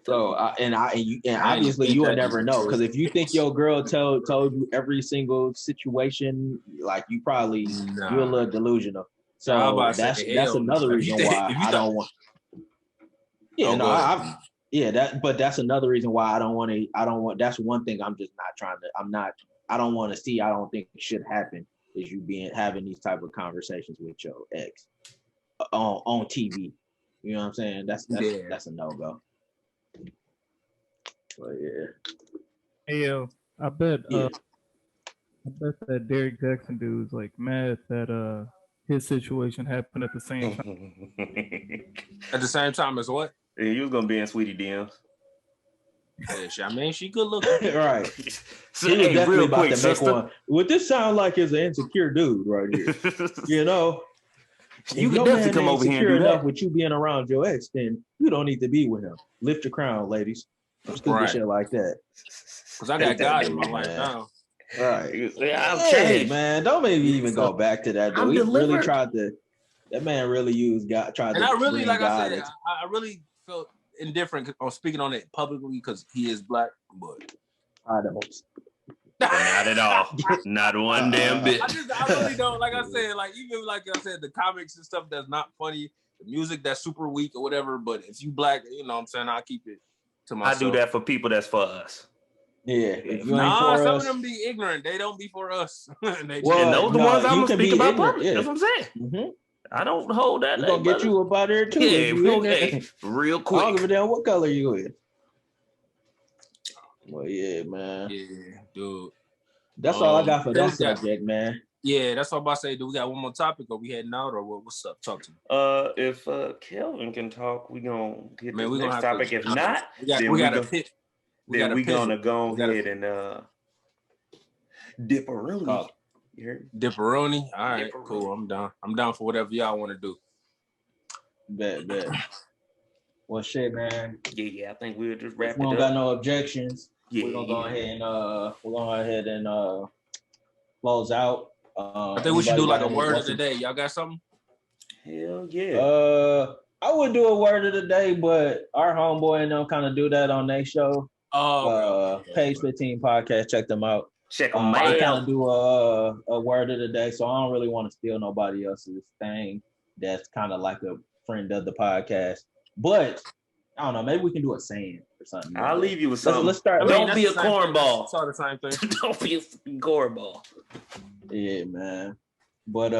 So and obviously you will never know, because if you think your girl told you every single situation, like you probably you're a little delusional. So that's another reason why I don't want. Yeah, but that's another reason why I don't want. That's one thing I'm just not trying to. I don't want to see. I don't think it should happen. Is you having these type of conversations with your ex on TV. You know what I'm saying? That's a no-go. But yeah. Hey yo, I bet that Derrick Jaxns dude's like mad that his situation happened at the same time. At the same time as what? Yeah, you was gonna be in Saweetie DMs. Yeah, I mean, she good looking. Right. So, he was definitely real about quick, to make one. What this sound like is an insecure dude right here. You know? You can definitely come over here and do that. With you being around your ex, then you don't need to be with him. Lift your crown, ladies. Stupid shit like that. Because I got God in my life now. Right. Yeah, I'm changed. Man, don't maybe even go back to that. He really tried to. That man really used God. Tried and to. And I really, like God I said, I really felt indifferent on speaking on it publicly because he is black. But I don't. Not at all. Not one damn bit. I really don't. Like I said, like even like I said, the comics and stuff that's not funny, the music that's super weak or whatever. But if you black, you know what I'm saying, I'll keep it to myself. I do that for people that's for us. Yeah. If you nah, ain't for some us, of them be ignorant. They don't be for us. And those the ones I'm gonna speak about public. Yeah. That's what I'm saying. Mm-hmm. I don't hold that. We're gonna get you up out there too. Yeah, real quick. I don't give a damn what color you is. Well, yeah, man. Yeah, dude. That's all I got for that subject, man. Yeah, that's all I'm about to say. Do we got one more topic, or we heading out, or what's up? Talk to me. If Kelvin can talk, we gonna get the next topic. If not, we got to pick. Then we're gonna go ahead and dipperoni. Dipperoni. All right, cool. I'm down. I'm down for whatever y'all want to do. Bet. Well, shit, man. Yeah. I think we'll just wrap it up. We don't got no objections. Yeah. We're gonna go ahead and close out. I think we should do like a word of the day. Y'all got something? Hell yeah. I would do a word of the day, but our homeboy and them kind of do that on their show. Page 15 podcast. Check them out. Check them out. I kind of do a word of the day, so I don't really want to steal nobody else's thing. That's kind of like a friend of the podcast. But I don't know. Maybe we can do a saying or something. I'll leave you with something. Let's start. Don't be a cornball. It's all the same thing. Don't be a cornball. Yeah, man. But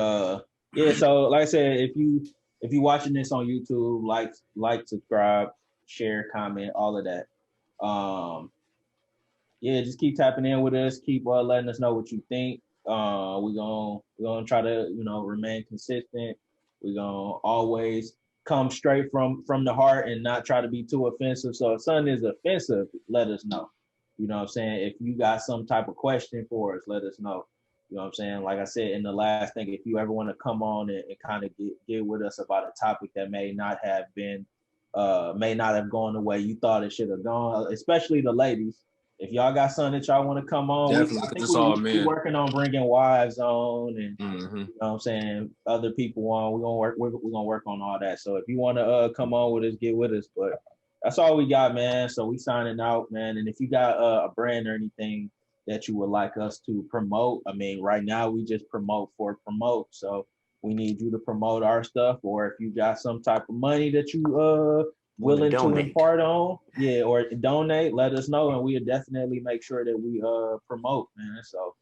yeah. So like I said, if you watching this on YouTube, like, subscribe, share, comment, all of that. Yeah, just keep tapping in with us. Keep letting us know what you think. We're gonna try to remain consistent. We're gonna always come straight from the heart and not try to be too offensive. So if something is offensive, let us know. You know what I'm saying? If you got some type of question for us, let us know. You know what I'm saying? Like I said in the last thing, if you ever want to come on and kind of get with us about a topic that may not have gone the way you thought it should have gone, especially the ladies. If y'all got something that y'all want to come on, we're working on bringing wives on and you know what I'm saying, other people on. We're gonna work on all that. So if you want to come on with us, get with us. But that's all we got, man. So we signing out, man. And if you got a brand or anything that you would like us to promote, I mean, right now we just promote. So we need you to promote our stuff, or if you got some type of money that you willing to impart on, or donate, let us know, and we'll definitely make sure that we promote, man. So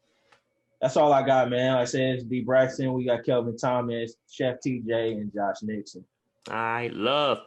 that's all I got, man. Like I said, it's D Braxton. We got Kelvin Thomas, Chef TJ, and Josh Nixon. I love.